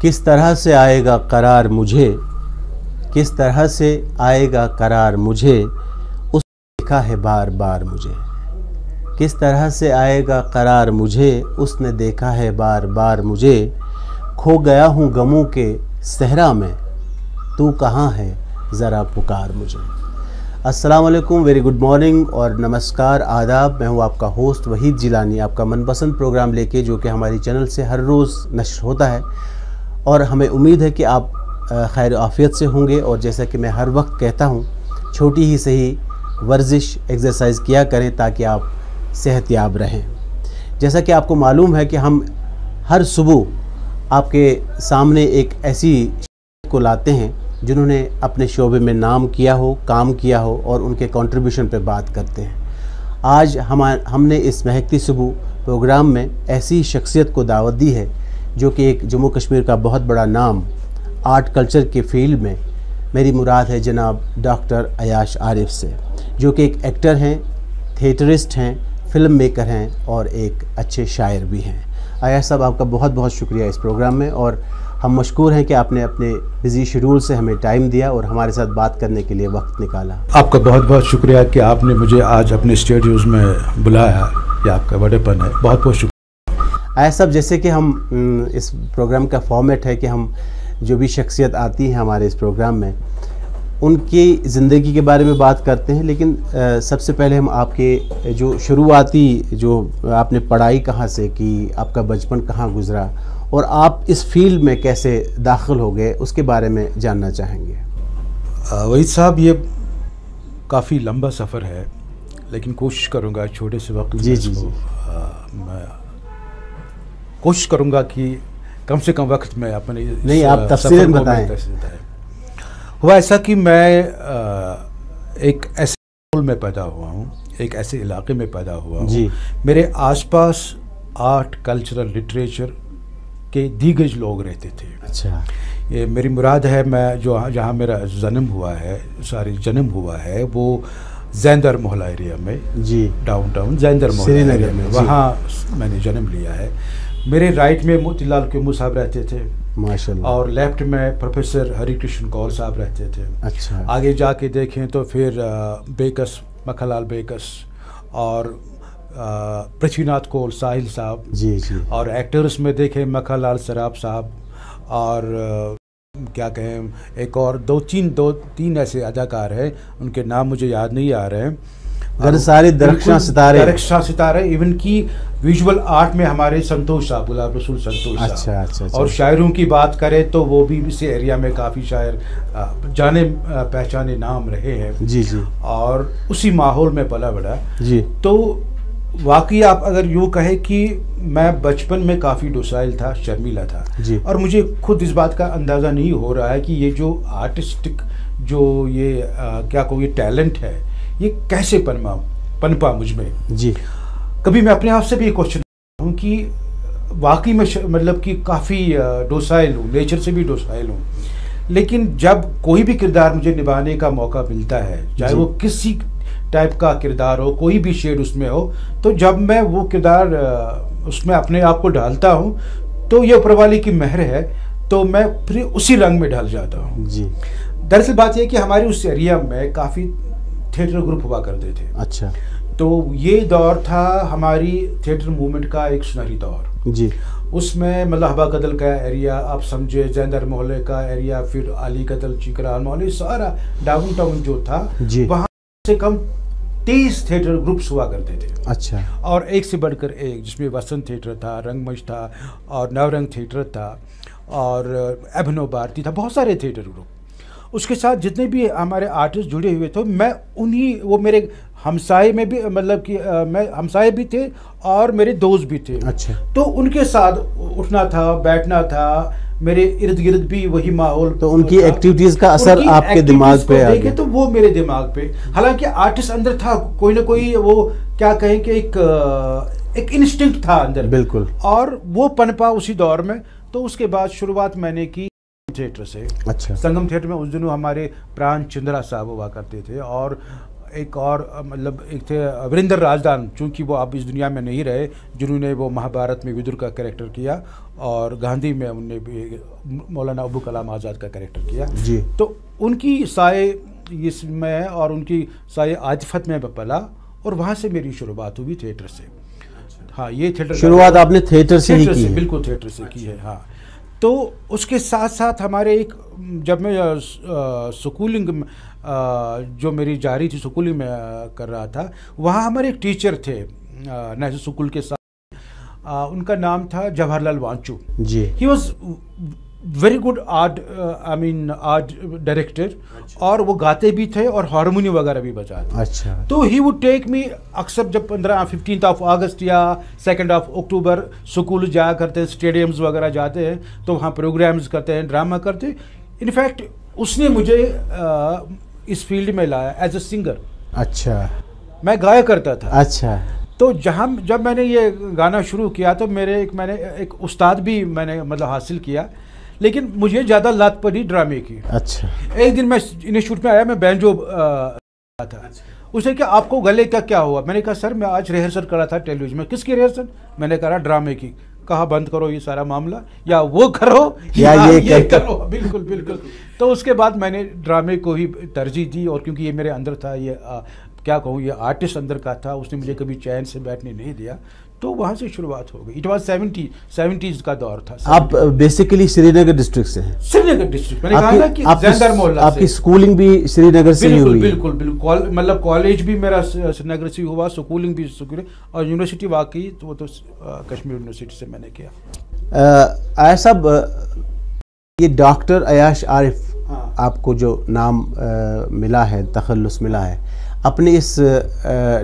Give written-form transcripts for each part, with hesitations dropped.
किस तरह से आएगा करार मुझे, किस तरह से आएगा करार मुझे, उसने देखा है बार बार मुझे। किस तरह से आएगा करार मुझे, उसने देखा है बार बार मुझे। खो गया हूँ गमों के सहरा में, तू कहाँ है ज़रा पुकार मुझे। अस्सलाम वालेकुम, वेरी गुड मॉर्निंग और नमस्कार, आदाब। मैं हूँ आपका होस्ट वहीद जिलानी, आपका मनपसंद प्रोग्राम लेके, जो कि हमारी चैनल से हर रोज़ नश्र होता है। और हमें उम्मीद है कि आप खैर आफ़ियत से होंगे। और जैसा कि मैं हर वक्त कहता हूँ, छोटी ही सही वर्जिश एक्सरसाइज किया करें ताकि आप सेहतयाब रहें। जैसा कि आपको मालूम है कि हम हर सुबह आपके सामने एक ऐसी को लाते हैं जिन्होंने अपने शोबे में नाम किया हो, काम किया हो और उनके कंट्रीब्यूशन पे बात करते हैं। आज हमने इस महकती सुबह प्रोग्राम में ऐसी शख्सियत को दावत दी है जो कि एक जम्मू कश्मीर का बहुत बड़ा नाम आर्ट कल्चर के फील्ड में, मेरी मुराद है जनाब डॉक्टर अयाश आरिफ से, जो कि एक एक्टर हैं, थिएटरिस्ट हैं, फिल्म मेकर हैं और एक अच्छे शायर भी हैं। अयाश साहब, आपका बहुत बहुत शुक्रिया इस प्रोग्राम में, और हम मशकूर हैं कि आपने अपने बिज़ी शेड्यूल से हमें टाइम दिया और हमारे साथ बात करने के लिए वक्त निकाला। आपका बहुत बहुत शुक्रिया कि आपने मुझे आज अपने स्टूडियोज़ में बुलाया, ये आपका बड़ेपन है, बहुत बहुत शुक्रिया। अयाश साहब, जैसे कि हम इस प्रोग्राम का फॉर्मेट है कि हम जो भी शख्सियत आती हैं हमारे इस प्रोग्राम में, उनकी ज़िंदगी के बारे में बात करते हैं, लेकिन सबसे पहले हम आपके जो शुरुआती, जो आपने पढ़ाई कहाँ से की, आपका बचपन कहाँ गुज़रा और आप इस फील्ड में कैसे दाखिल हो गए, उसके बारे में जानना चाहेंगे। वहीद साहब, ये काफ़ी लंबा सफ़र है, लेकिन कोशिश करूँगा छोटे से वक्त जी जी जी मैं कोशिश करूँगा कि कम से कम वक्त में अपने नहीं, आप तफसीलन बताएं। हुआ ऐसा कि मैं एक ऐसे माहौल में पैदा हुआ हूँ, एक ऐसे इलाके में पैदा हुआ हूँ, मेरे आसपास आर्ट, कल्चरल, लिटरेचर के दिग्गज लोग रहते थे। अच्छा, ये मेरी मुराद है, मैं जो जहाँ मेरा जन्म हुआ है वो जैंदर मोहल्ला एरिया में, जी, डाउनटाउन जैंदर मोहल्ला एरिया में, वहाँ मैंने जन्म लिया है। मेरे राइट में मोतीलाल क्यूमू साहब रहते थे, माशाल्लाह, और लेफ्ट में प्रोफेसर हरिकृष्ण कौल साहब रहते थे। अच्छा, आगे जाके देखें तो फिर बेकस, मक्खनलाल बेकस और पृथ्वीनाथ कौल, साहिल साहब, जी जी, और एक्टर्स में देखें मक्खनलाल सराफ साहब, और क्या कहें, एक और दो तीन ऐसे अदाकार हैं, उनके नाम मुझे याद नहीं आ रहे हैं। सारे दरख्शां सितारे, इवन की विजुअल आर्ट में हमारे संतोष साहब, गुलाब रसूल संतोष साहब। अच्छा। और शायरों की बात करें तो वो भी इस एरिया में काफ़ी शायर जाने पहचाने नाम रहे हैं। जी जी, और उसी माहौल में पला बड़ा जी। तो वाकई आप अगर यूँ कहें कि मैं बचपन में काफ़ी डोसाइल था, शर्मीला था जी। और मुझे खुद इस बात का अंदाज़ा नहीं हो रहा है कि ये जो आर्टिस्टिक जो ये क्या कहूँ, ये टैलेंट है, ये कैसे पनपा मुझ में जी। कभी मैं अपने आप से भी ये क्वेश्चन हूँ कि वाकई में मतलब कि काफ़ी डोसाइल हूँ, नेचर से भी डोसाइल हूँ, लेकिन जब कोई भी किरदार मुझे निभाने का मौका मिलता है, चाहे वो किसी टाइप का किरदार हो, कोई भी शेड उसमें हो, तो जब मैं वो किरदार उसमें अपने आप को डालता हूँ तो ये ऊपर वाले की मेहर है, तो मैं फिर उसी रंग में ढल जाता हूँ जी। दरअसल बात यह कि हमारे उस एरिया में काफ़ी थिएटर ग्रुप हुआ करते थे। अच्छा, तो ये दौर था हमारी थिएटर मूवमेंट का एक सुनहरी दौर जी। उसमें मतलब हवा कदल का एरिया, आप समझे, जैंदर मोहल्ले का एरिया, फिर अली कदल, चिकराल मोहल्ले, सारा डाउन टाउन जो था, वहाँ से कम 30 थिएटर ग्रुप्स हुआ करते थे। अच्छा, और एक से बढ़कर एक, जिसमें वसंत थिएटर था, रंगमंच था, और नवरंग थिएटर था, और अभिनव भारती था, बहुत सारे थिएटर ग्रुप। उसके साथ जितने भी हमारे आर्टिस्ट जुड़े हुए थे, मैं उन्हीं, वो मेरे हमसाए में भी, मतलब कि मैं हमसाए भी थे और मेरे दोस्त भी थे। अच्छा, तो उनके साथ उठना था, बैठना था, मेरे इर्द गिर्द भी वही माहौल। तो उनकी एक्टिविटीज़ का असर आपके दिमाग पे आ गया? तो वो मेरे दिमाग पे, हालांकि आर्टिस्ट अंदर था, कोई ना कोई, वो क्या कहें कि एक इंस्टिंक्ट था अंदर, बिल्कुल, और वो पनपा उसी दौर में। तो उसके बाद शुरुआत मैंने की थिएटर से। अच्छा, संगम थिएटर में उस दिनों हमारे प्राण चंद्रा साहब हुआ करते थे, और एक और मतलब एक थे वीरेंद्र राजदान, चूँकि वो अब इस दुनिया में नहीं रहे, जिन्होंने वो महाभारत में विदुर का कैरेक्टर किया और गांधी में उनने भी मौलाना अबुल कलाम आज़ाद का कैरेक्टर किया जी। तो उनकी साए इसमें और उनकी साए आतिफत में पला और वहाँ से मेरी शुरुआत हुई थिएटर से। हाँ, ये थिएटर शुरुआत आपने थिएटर से ही की है? बिल्कुल थिएटर से की है। हाँ, तो उसके साथ साथ हमारे एक जब मैं स्कूलिंग जो मेरी जारी थी स्कूलिंग में कर रहा था, वहाँ हमारे एक टीचर थे नेशनल स्कूल के साथ, उनका नाम था Jawaharlal Wanchoo ji. He was very good art art director और वो गाते भी थे और हारमोनियम वगैरह भी बजाते। अच्छा। तो ही वुड टेक मी अक्सर जब 15 अगस्त या 2 अक्टूबर स्कूल जाया करते हैं, स्टेडियम्स वगैरह जाते हैं तो वहाँ प्रोग्राम्स करते हैं, ड्रामा करते हैं। इनफैक्ट उसने मुझे इस फील्ड में लाया एज अ सिंगर। अच्छा। मैं गाया करता था। अच्छा। तो जब मैंने ये गाना शुरू किया तो मैंने एक उस्ताद भी मैंने मतलब हासिल किया, लेकिन मुझे ज़्यादा लत पड़ी ड्रामे की। अच्छा। एक दिन मैं इंस्टीट्यूट में आया, मैं बैंजो था। उसने क्या आपको गले का क्या हुआ? मैंने कहा सर मैं आज रिहर्सल कर रहा था टेलीविजन में। किसकी रिहर्सल? मैंने कहा ड्रामे की। कहा बंद करो ये सारा मामला, या वो करो या ये करो। बिल्कुल बिल्कुल। तो उसके बाद मैंने ड्रामे को ही तरजीह दी और क्योंकि ये मेरे अंदर था, ये क्या कहूँ, ये आर्टिस्ट अंदर का था, उसने मुझे कभी चैन से बैठने नहीं दिया, तो वहाँ से शुरुआत हो गई। इट वाज 70s का दौर था। आप बेसिकली श्रीनगर डिस्ट्रिक्ट से हैं? श्रीनगर डिस्ट्रिक्ट। मैंने कहा ना कि जैंदर मोहल्ला से। आपकी स्कूलिंग भी श्रीनगर से ही हुई? बिल्कुल बिल्कुल। मतलब कॉलेज भी मेरा श्रीनगर से हुआ, स्कूलिंग भी श्रीनगर, और यूनिवर्सिटी वाकई तो वो तो कश्मीर यूनिवर्सिटी से मैंने किया। आया साहब, ये डॉक्टर अयाश आरिफ आपको जो नाम मिला है, तखल्लुस मिला है, अपने इस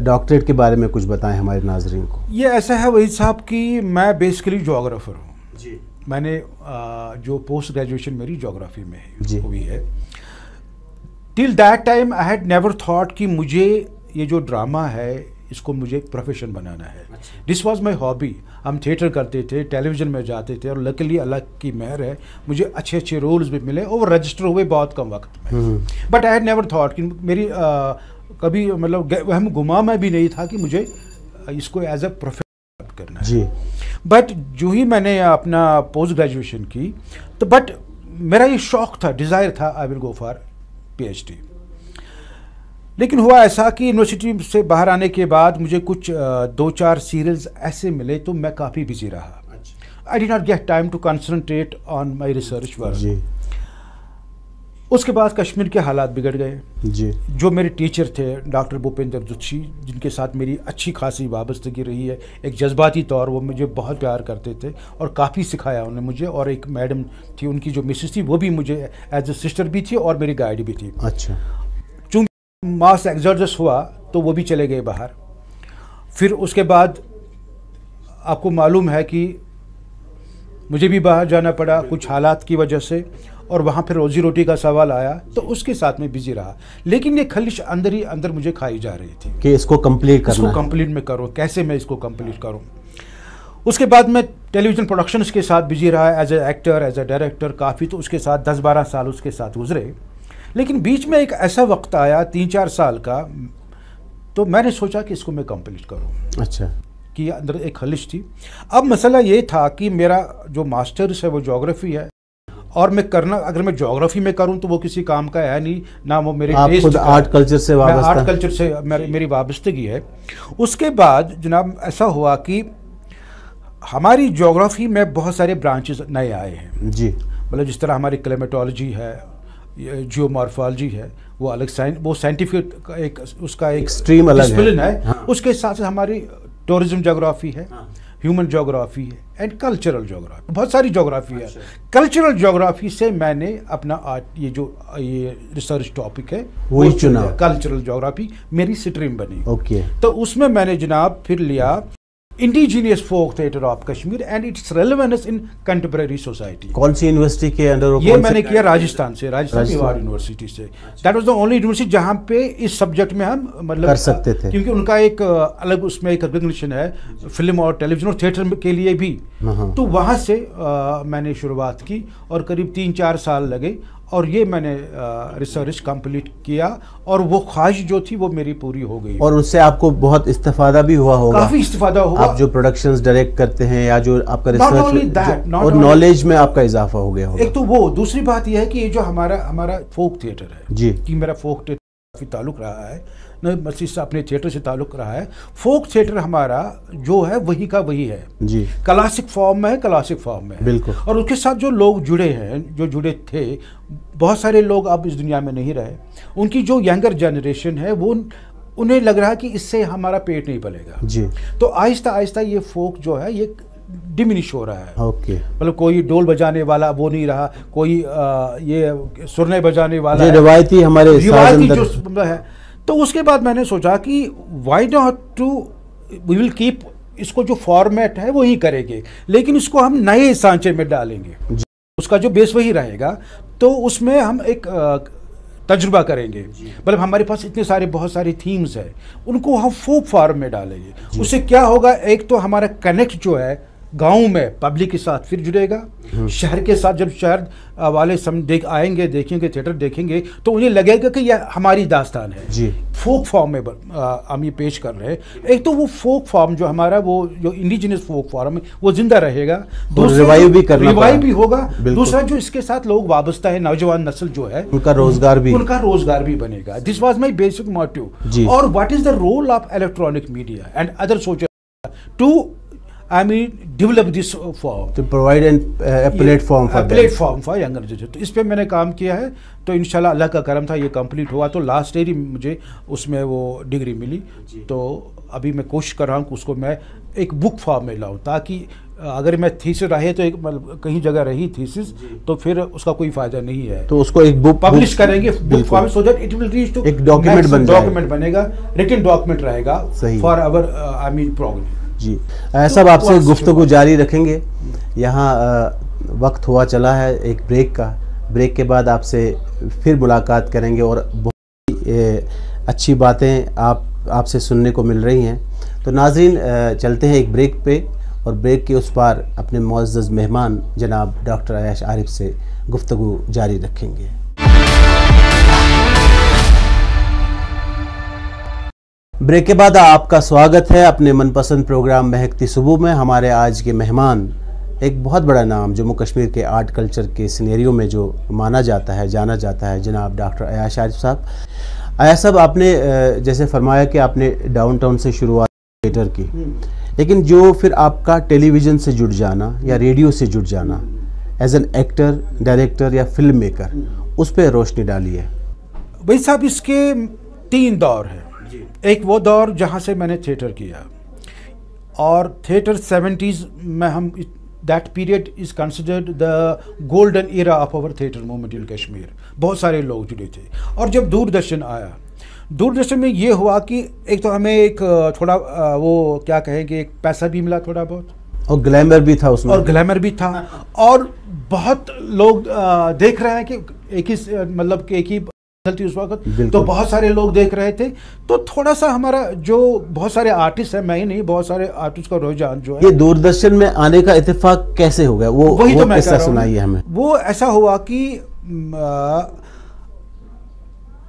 डॉक्टरेट के बारे में कुछ बताएं हमारे नाजरीन को। ये ऐसा है वहीद साहब कि मैं बेसिकली जोग्राफर हूँ जी। मैंने जो पोस्ट ग्रेजुएशन मेरी जोग्राफी में हुई है। Till that time I had never thought कि मुझे ये जो ड्रामा है इसको मुझे एक प्रोफेशन बनाना है। This was my hobby. हम थिएटर करते थे, टेलीविज़न में जाते थे और लकीली अल्लाह की मेहर है मुझे अच्छे अच्छे रोल्स भी मिले और रजिस्टर हुए बहुत कम वक्त में। But I had never thought कि मेरी कभी मतलब वहम गुमा में भी नहीं था कि मुझे इसको एज अ प्रोफेशन करना है। बट जो ही मैंने अपना पोस्ट ग्रेजुएशन की तो बट मेरा ये शौक था, डिज़ायर था, I will go for PhD। लेकिन हुआ ऐसा कि यूनिवर्सिटी से बाहर आने के बाद मुझे कुछ 2-4 सीरियल्स ऐसे मिले तो मैं काफ़ी बिजी रहा। I did not get time to concentrate on my research work. उसके बाद कश्मीर के हालात बिगड़ गए जी। जो मेरे टीचर थे डॉक्टर भूपेंद्र जोशी, जिनके साथ मेरी अच्छी खासी वाबस्तगी रही है, एक जज्बाती तौर वो मुझे बहुत प्यार करते थे और काफ़ी सिखाया उन्होंने मुझे। और एक मैडम थी उनकी जो मिसेस थी वो भी मुझे एज ए सिस्टर भी थी और मेरी गाइड भी थी। अच्छा। चूँकि मास एक्सोडस हुआ तो वो भी चले गए बाहर। फिर उसके बाद आपको मालूम है कि मुझे भी बाहर जाना पड़ा कुछ हालात की वजह से, और वहाँ फिर रोजी रोटी का सवाल आया तो उसके साथ में बिजी रहा। लेकिन ये खलिश अंदर ही अंदर मुझे खाई जा रही थी कि इसको कंप्लीट करना, इसको कंप्लीट में करूँ, कैसे मैं इसको कंप्लीट करूँ। उसके बाद मैं टेलीविज़न प्रोडक्शंस के साथ बिजी रहा as a actor, as a director काफ़ी, तो उसके साथ 10-12 साल उसके साथ गुजरे। लेकिन बीच में एक ऐसा वक्त आया 3-4 साल का, तो मैंने सोचा कि इसको मैं कंप्लीट करूँ। अच्छा। कि अंदर एक खलिश थी। अब मसला ये था कि मेरा जो मास्टर्स है वो ज्योग्राफी है और मैं करना, अगर मैं ज्योग्राफी में करूं तो वो किसी काम का है नहीं, ना वो मेरे टेस्ट, आर्ट कल्चर से वाबस्ता, आर्ट कल्चर से मेरी वाबस्तगी है। उसके बाद जनाब ऐसा हुआ कि हमारी ज्योग्राफी में बहुत सारे ब्रांचेस नए आए हैं जी। मतलब जिस तरह हमारी क्लाइमेटोलॉजी है, जियोमॉर्फोलॉजी है, वो अलग वो साइंटिफिक एक उसका एक स्ट्रीम अलग है। हाँ। उसके साथ हमारी टूरिज्म ज्योग्राफी है, ह्यूमन ज्योग्राफी है एंड कल्चरल ज्योग्राफी, बहुत सारी ज्योग्राफी है। कल्चरल ज्योग्राफी से मैंने अपना ये रिसर्च टॉपिक है वो चुना, कल्चरल ज्योग्राफी मेरी स्ट्रीम बनी। ओके। तो उसमें मैंने जनाब फिर लिया indigenous folk theatre of Kashmir and its relevance in contemporary society. कौन सी यूनिवर्सिटी के अंडर? ये मैंने किया राजस्थान से, राजस्थान मेवाड़ यूनिवर्सिटी से। That was the only university जहाँ पे इस सब्जेक्ट में हम मतलब कर सकते थे, क्योंकि उनका एक अलग उसमें एक रिकग्निशन है फिल्म और टेलीविजन और थिएटर के लिए भी। तो वहाँ से मैंने शुरुआत की और करीब 3-4 साल लगे और ये मैंने रिसर्च कंप्लीट किया और वो ख्वाहिश जो थी वो मेरी पूरी हो गई। और उससे आपको बहुत इस्तेफादा भी हुआ होगा? काफ़ी इस्तेफादा हुआ। आप जो प्रोडक्शंस डायरेक्ट करते हैं या जो आपका रिसर्च और नॉलेज में आपका इजाफा हो गया होगा। एक तो वो, दूसरी बात यह है कि ये जो हमारा फोक थिएटर है जी, कि मेरा फोक थिएटर काफ़ी ताल्लुक़ रहा है, न मस्जिद से अपने थिएटर से ताल्लुक़ रहा है। फोक थिएटर हमारा जो है वही का वही है जी, क्लासिक फॉर्म में है, क्लासिक फॉर्म में है बिल्कुल। और उसके साथ जो लोग जुड़े हैं, जो जुड़े थे, बहुत सारे लोग अब इस दुनिया में नहीं रहे। उनकी जो यंगर जनरेशन है वो, उन्हें लग रहा है कि इससे हमारा पेट नहीं पलेगा जी, तो आहिस्ता आहिस्ता ये फोक जो है ये डिमिनिश हो रहा है। ओके। मतलब कोई डोल बजाने वाला वो नहीं रहा, कोई ये सुरने बजाने वाला जो रिवायती हमारे रिवायती जो है। तो उसके बाद मैंने सोचा कि why not to, we will keep, इसको जो फॉर्मेट है वही करेंगे लेकिन इसको हम नए सांचे में डालेंगे, उसका जो बेस वही रहेगा। तो उसमें हम एक तजुर्बा करेंगे, मतलब हमारे पास इतने सारे बहुत सारी थीम्स है, उनको हम फोक फॉर्म में डालेंगे। उससे क्या होगा, एक तो हमारा कनेक्ट जो है गांव में पब्लिक के साथ फिर जुड़ेगा, शहर के साथ जब शहर वाले आएंगे, देखेंगे, थिएटर देखेंगे तो उन्हें लगेगा कि यह हमारी दास्तान है जी। फोक फॉर्म में हम ये पेश कर रहे हैं। एक तो वो फोक फॉर्म जो हमारा, वो जो इंडिजिनस फोक फॉर्म है वो जिंदा रहेगा, रिवाइव भी होगा। दूसरा जो इसके साथ लोग वाबस्ता है, नौजवान नस्ल जो है, उनका रोजगार भी बनेगा। This was my basic motive. और what is the role of electronic media and other social to develop this form, to provide a platform for younger generation। तो इस पे मैंने काम किया है। तो इंशाल्लाह अल्लाह का करम था, ये कंप्लीट हुआ तो लास्ट ईयर ही मुझे उसमें वो डिग्री मिली। तो अभी मैं कोशिश कर रहा हूँ कि उसको मैं एक बुक फॉर्म में लाऊं, ताकि अगर मैं थीसिस रहे तो एक कहीं जगह रही थीसिस तो फिर उसका कोई फायदा नहीं है, तो उसको एक बुक पब्लिश करेंगे, book form, so that it will reach to एक डॉक्यूमेंट बनेगा, रिटन डॉक्यूमेंट रहेगा फॉर आवर प्रोग्राम जी। सब आपसे गुफ्तगू जारी रखेंगे। यहाँ वक्त हुआ चला है एक ब्रेक का। ब्रेक के बाद आपसे फिर मुलाकात करेंगे और बहुत अच्छी बातें आपसे सुनने को मिल रही हैं। तो नाज़रीन, चलते हैं एक ब्रेक पे और ब्रेक के उस पार अपने मुअज़्ज़ज़ मेहमान जनाब डॉक्टर अयाश आरिफ से गुफ्तगू जारी रखेंगे। ब्रेक के बाद आपका स्वागत है अपने मनपसंद प्रोग्राम महकती सुबह में। हमारे आज के मेहमान एक बहुत बड़ा नाम, जम्मू कश्मीर के आर्ट कल्चर के सिनेरियो में जो माना जाता है, जाना जाता है, जनाब डॉक्टर अयाश आरिफ साहब। अयाश साहब, आपने जैसे फरमाया कि आपने डाउनटाउन से शुरुआत थिएटर की, लेकिन जो फिर आपका टेलीविज़न से जुड़ जाना या रेडियो से जुड़ जाना एज एन एक्टर, डायरेक्टर या फिल्म मेकर, उस पर रोशनी डाली है। भाई साहब, इसके 3 दौर हैं। एक वो दौर जहाँ से मैंने थिएटर किया, और थिएटर 70s में हम, that period is considered the golden era of our theatre movement in Kashmir. बहुत सारे लोग जुड़े थे। और जब दूरदर्शन आया, दूरदर्शन में ये हुआ कि एक तो हमें एक थोड़ा वो क्या कहेंगे, एक पैसा भी मिला थोड़ा बहुत, और ग्लैमर भी था उसमें, और ग्लैमर भी था, और बहुत लोग देख रहे हैं कि एक ही, मतलब कि एक ही थी उस वक्त, तो बहुत सारे लोग देख रहे थे। तो थोड़ा सा हमारा जो बहुत सारे आर्टिस्ट हैं, मैं ही नहीं, बहुत सारे आर्टिस्ट का रुझान जो है, ये दूरदर्शन में आने का इत्तेफाक कैसे हो गया, वही तो मैं सुनाइए हमें। वो ऐसा हुआ कि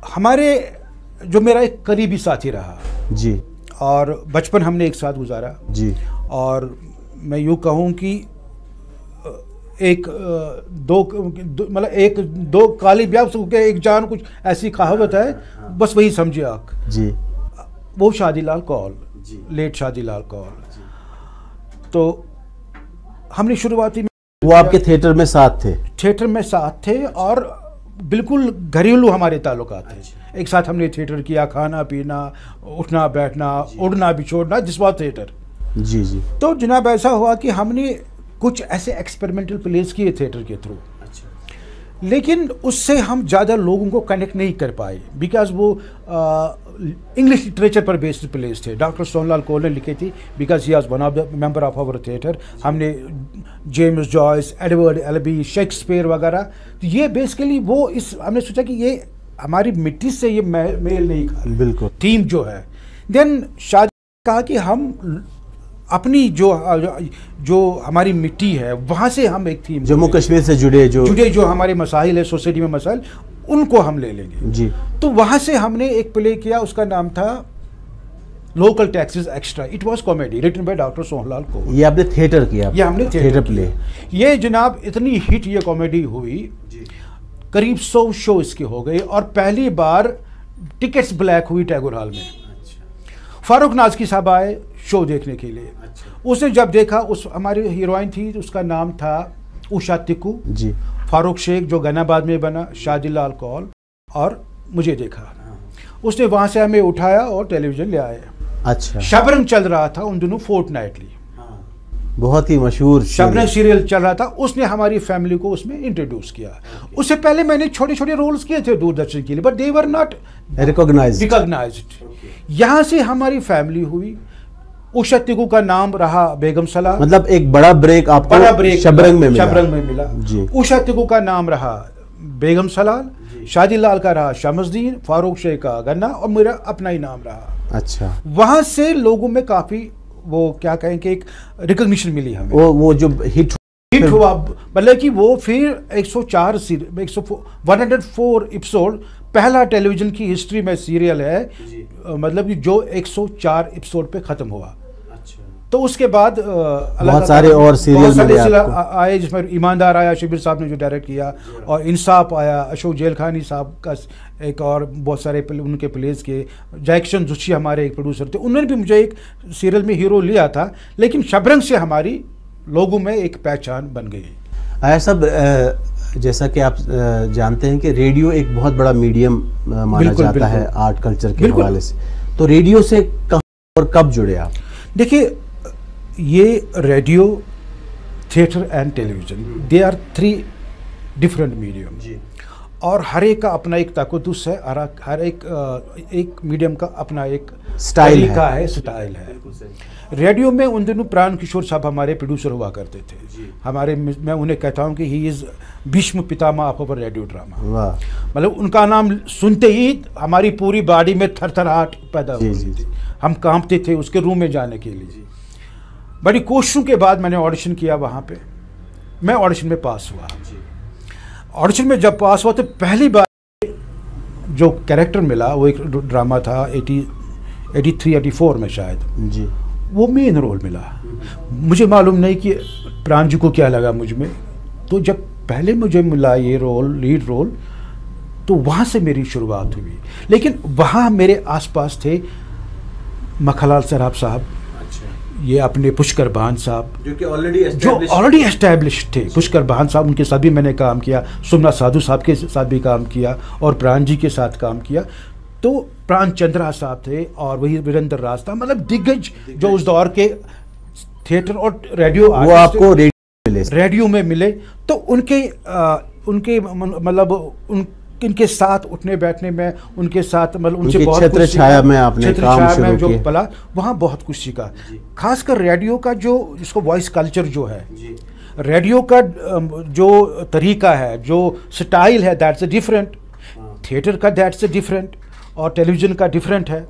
हमारे जो मेरा एक करीबी साथी रहा जी, और बचपन हमने एक साथ गुजारा जी, और मैं यूँ कहूँ कि मतलब एक दो काली ब्याह के एक जान, कुछ ऐसी कहावत है, बस वही समझे आप जी। वो शादीलाल कौल, लेट शादीलाल कौल। तो हमने शुरुआती में, वो आपके थिएटर में साथ थे? थिएटर में साथ थे, और बिल्कुल घरेलू हमारे ताल्लुकात थे। एक साथ हमने थिएटर किया, खाना पीना, उठना बैठना, उड़ना बिछोड़ना, जिस बात थिएटर जी जी। तो जनाब ऐसा हुआ कि हमने कुछ ऐसे एक्सपेरिमेंटल प्लेस किए थिएटर के थ्रू, लेकिन उससे हम ज़्यादा लोगों को कनेक्ट नहीं कर पाए, बिकॉज वो इंग्लिश लिटरेचर पर बेस्ड प्लेस थे। डॉक्टर सोनलाल कौल ने लिखी थी, because he was one of the member of our theatre. हमने James Joyce, Edward Albee, Shakespeare वगैरह, तो ये बेसिकली वो, इस हमने सोचा कि ये हमारी मिट्टी से ये मेल नहीं खा, बिल्कुल थीम जो है। देन शादी कहा कि हम अपनी जो हमारी मिट्टी है वहाँ से हम एक थीम, जम्मू कश्मीर से जुड़े जो हमारे मसाइल है, सोसाइटी में मसाइल, उनको हम ले लेंगे जी। तो वहाँ से हमने एक प्ले किया, उसका नाम था local taxes extra. It was comedy written by doctor Sohanlal को। ये आपने थिएटर किया? ये हमने थिएटर प्ले। ये जनाब इतनी हिट ये कॉमेडी हुई, करीब 100 शो इसके हो गए, और पहली बार टिकट्स ब्लैक हुई टैगोर हॉल में। फारूक नाज़की साहब आए शो देखने के लिए। उसने जब देखा, उस हमारी हीरोइन थी, उसका नाम था उषा तिक्कू जी, फारूक शेख जो गनाबाद में बना, शाहजीलाल कौल, और मुझे देखा। उसने वहाँ से हमें उठाया और टेलीविज़न ले आए। अच्छा। शबरंग चल रहा था उन दिनों फोर्टनाइटली, बहुत ही मशहूर शबरंग सीरियल चल रहा था। उसने हमारी फैमिली को उसमें इंट्रोड्यूस किया। उससे पहले मैंने छोटे छोटे रोल्स किए थे दूरदर्शन के लिए, but they were not recognised. यहाँ से हमारी फैमिली हुई। उषा तिक्कू का नाम रहा बेगम सलाह, मतलब एक बड़ा ब्रेक आपको शबरंग में मिला जी। उषा तिक्कू का नाम रहा बेगम सलाल, शाहजीलाल का रहा शमसुद्दीन, फारूक शेख का गन्ना, और मेरा अपना ही नाम रहा। अच्छा। वहां से लोगों में काफी वो क्या कहेंगे एक रिकॉग्निशन मिली हमें। वो जो हिट हुआ, मतलब कि वो फिर 104 एपिसोड पहला टेलीविजन की हिस्ट्री में सीरियल है, मतलब कि जो 104 एपिसोड पे खत्म हुआ। तो उसके बाद बहुत सारे और सीरियल आए, जिसमें ईमानदार आया, शिबिर साहब ने जो डायरेक्ट किया, और इंसाफ आया, अशोक जेलखानी साहब का एक, और बहुत सारे उनके प्लेस के, जैक्सन जोशी हमारे एक प्रोड्यूसर थे, उन्होंने भी मुझे एक सीरियल में हीरो लिया था। लेकिन शबरंग से हमारी लोगों में एक पहचान बन गई। आया सब, जैसा कि आप जानते हैं कि रेडियो एक बहुत बड़ा मीडियम माना जाता है आर्ट कल्चर के हवाले से, तो रेडियो से कहाँ और कब जुड़े आप? देखिए, ये radio, theatre and television, they are 3 different medium, और हर एक का अपना एक तकद्दुस है, हर एक मीडियम का अपना एक स्टाइल है। रेडियो में उन दिनों प्राण किशोर साहब हमारे प्रोड्यूसर हुआ करते थे हमारे। मैं उन्हें कहता हूँ कि he is Bhishma Pitamah of our radio drama. मतलब उनका नाम सुनते ही हमारी पूरी बॉडी में थरथराहट पैदा होती थी, हम कांपते थे उसके रूम में जाने के लिए। बड़ी कोशिशों के बाद मैंने ऑडिशन किया वहाँ पे, मैं ऑडिशन में पास हुआ। ऑडिशन में जब पास हुआ तो पहली बार जो कैरेक्टर मिला वो एक ड्रामा था 83-84 में शायद जी, वो मेन रोल मिला। मुझे मालूम नहीं कि प्राण जी को क्या लगा मुझ में। तो जब पहले मुझे मिला ये रोल, लीड रोल, तो वहाँ से मेरी शुरुआत हुई। लेकिन वहाँ मेरे आसपास थे मखनलाल सराफ साहब, ये अपने पुष्कर भान साहब जो ऑलरेडी एस्टैब्लिश्ड थे। पुष्कर भान साहब, उनके साथ भी मैंने काम किया, सोमनाथ साधु साहब के साथ भी काम किया, और प्राण जी के साथ काम किया। तो प्राण चंद्रा साहब थे, और वही वीरेंद्र राज था, मतलब दिग्गज जो उस दौर के थिएटर और रेडियो, वो आपको रेडियो में मिले। तो उनके मतलब इनके साथ उठने बैठने में, उनके साथ मतलब उनसे बहुत छत्र छाया में आपने काम शुरू जो पला, वहाँ बहुत कुछ सीखा। खासकर रेडियो का जो जिसको वॉइस कल्चर जो है, रेडियो का जो तरीका है, जो स्टाइल है, दैट्स डिफरेंट। थिएटर का दैट्स डिफरेंट, और टेलीविज़न का डिफरेंट है।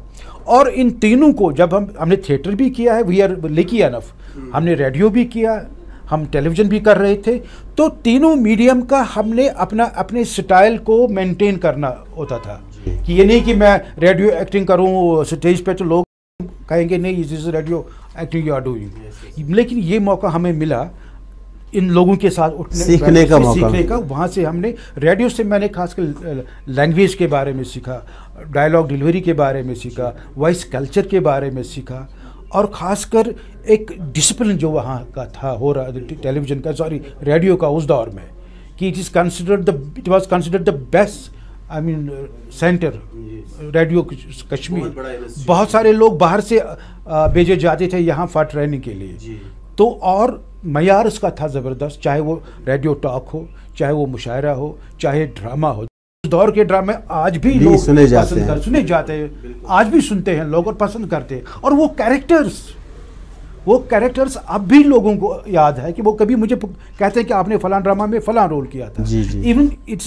और इन तीनों को जब हमने थिएटर भी किया है, वी आर लकी एनफ, हमने रेडियो भी किया, हम टेलीविज़न भी कर रहे थे, तो तीनों मीडियम का हमने अपने स्टाइल को मेंटेन करना होता था। कि ये नहीं कि मैं रेडियो एक्टिंग करूं स्टेज पे तो लोग कहेंगे नहीं this is radio acting you are doing. लेकिन ये मौका हमें मिला इन लोगों के साथ उठने सीखने का। वहाँ से हमने रेडियो से मैंने खासकर लैंग्वेज के बारे में सीखा, डायलॉग डिलीवरी के बारे में सीखा, वॉइस कल्चर के बारे में सीखा, और ख़ासकर एक डिसिप्लिन जो वहाँ का था हो रहा टेलीविज़न का, सॉरी रेडियो का उस दौर में, कि it was considered the best, I mean centre radio Kashmir. बहुत सारे लोग बाहर से भेजे जाते थे यहाँ फॉर ट्रेनिंग के लिए। तो और मयार उसका था ज़बरदस्त, चाहे वो रेडियो टॉक हो, चाहे वो मुशायरा हो, चाहे ड्रामा हो। उस दौर के ड्रामे आज भी लोग सुने जाते हैं, आज भी सुनते हैं लोग और पसंद करते हैं। और वो कैरेक्टर्स वो कैरेक्टर्स अब भी लोगों को याद है कि वो कभी मुझे कहते हैं कि आपने फलां ड्रामा में फलां रोल किया था। Even it's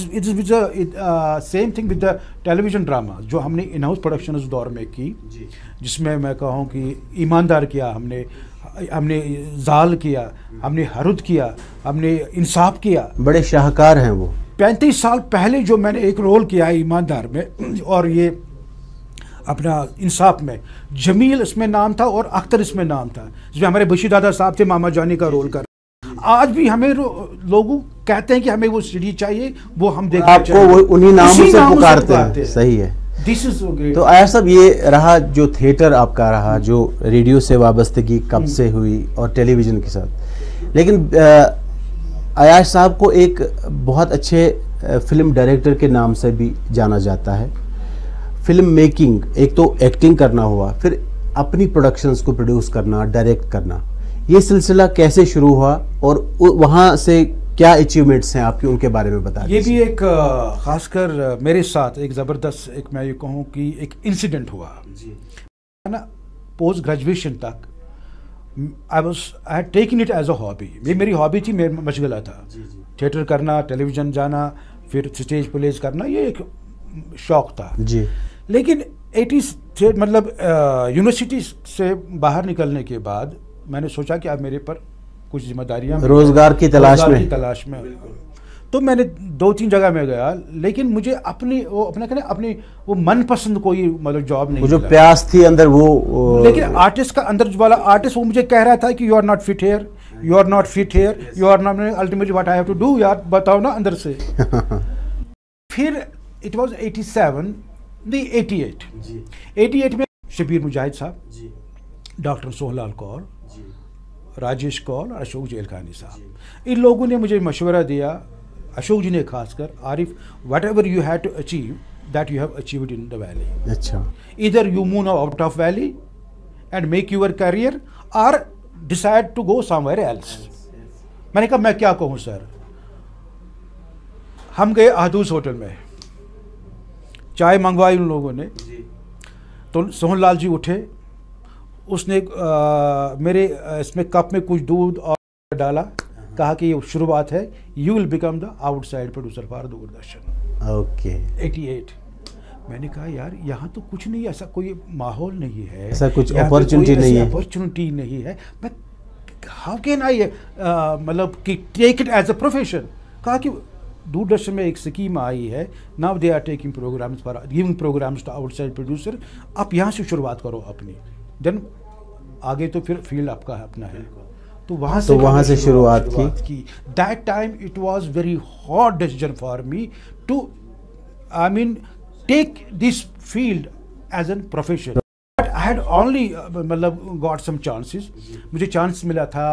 same thing with the television drama जो हमने इन हाउस प्रोडक्शन उस दौर में की, जिसमें मैं कहूँ कि ईमानदार किया हमने जाल किया, हमने हरुद किया, हमने इंसाफ किया। बड़े शाहकार हैं वो। 35 साल पहले जो मैंने एक रोल किया है ईमानदार में और ये अपना इंसाफ में, जमील इसमें नाम था और अख्तर इसमें नाम था, जिसमें हमारे बशीर दादा साहब थे मामा जानी का रोल कर। आज भी हमें लोग कहते हैं कि हमें वो सीडी चाहिए, वो हम देखते हैं, आपको वो उन्हीं नामों से पुकारते हैं। सही है। दिस इज तो आया साहब, ये रहा जो थिएटर आपका रहा, जो रेडियो से वाबस्तगी कब से हुई और टेलीविज़न के साथ। लेकिन अयाज साहब को एक बहुत अच्छे फिल्म डायरेक्टर के नाम से भी जाना जाता है। फिल्म मेकिंग, एक तो एक्टिंग करना हुआ, फिर अपनी प्रोडक्शंस को प्रोड्यूस करना, डायरेक्ट करना, ये सिलसिला कैसे शुरू हुआ और वहाँ से क्या अचीवमेंट्स हैं आपके, उनके बारे में बता दीजिए। ये भी एक खासकर मेरे साथ एक ज़बरदस्त, एक मैं ये कहूँ कि एक इंसिडेंट हुआ है ना। पोस्ट ग्रेजुएशन तक I had taken it as a hobby. ये मेरी हॉबी थी, मेरा मशगला था। थिएटर करना, टेलीविज़न जाना, फिर स्टेज प्लेज करना, ये एक शौक़ था जी। लेकिन 80 मतलब यूनिवर्सिटी से बाहर निकलने के बाद मैंने सोचा कि अब मेरे पर कुछ जिम्मेदारियां, रोजगार की तलाश में तो मैंने 2-3 जगह में गया, लेकिन मुझे अपनी वो मनपसंद कोई मतलब जॉब नहीं, जो प्यास थी अंदर वो। लेकिन आर्टिस्ट का अंदर वाला आर्टिस्ट वो मुझे कह रहा था कि you are not fit here, you are not fit here, you are not ultimately what I have to do, यार बताओ ना अंदर से। फिर इट वाज 88 में शबीर मुजाहिद साहब, डॉक्टर सोहनलाल कौर, राजेश कौल और अशोक जेलखानी साहब, इन लोगों ने मुझे मशवरा दिया, अशोक जी ने खासकर, Arif, whatever you have to achieve that you have achieved in the valley. अच्छा, इधर you move out of valley and make your career और decide to go somewhere else. मैंने कहा मैं क्या कहूँ सर। हम गए आहदूस होटल में, चाय मंगवाई उन लोगों ने, तो सोहनलाल जी उठे, उसने मेरे इसमें कप में कुछ दूध और डाला, कहा कि ये शुरुआत है, you will become the outside producer for Doordarshan. Okay. 88। मैंने कहा यार यहाँ तो कुछ नहीं, ऐसा कोई माहौल नहीं है, ऐसा कुछ अपॉर्चुनिटी नहीं है, अपॉर्चुनिटी नहीं है, मैं हाउ कैन आई मतलब कि take it as a profession. कहा कि दूरदर्शन में एक स्कीम आई है, now they are taking programmes for giving programmes to outside producer, आप यहाँ से शुरुआत करो अपनी, देन आगे तो फिर फील्ड आपका अपना है। तो वहाँ से शुरुआत की। That time it was very hot decision for me to I mean take this field as an profession. But I had only मतलब गॉट सम चांसेस। मुझे चांस मिला था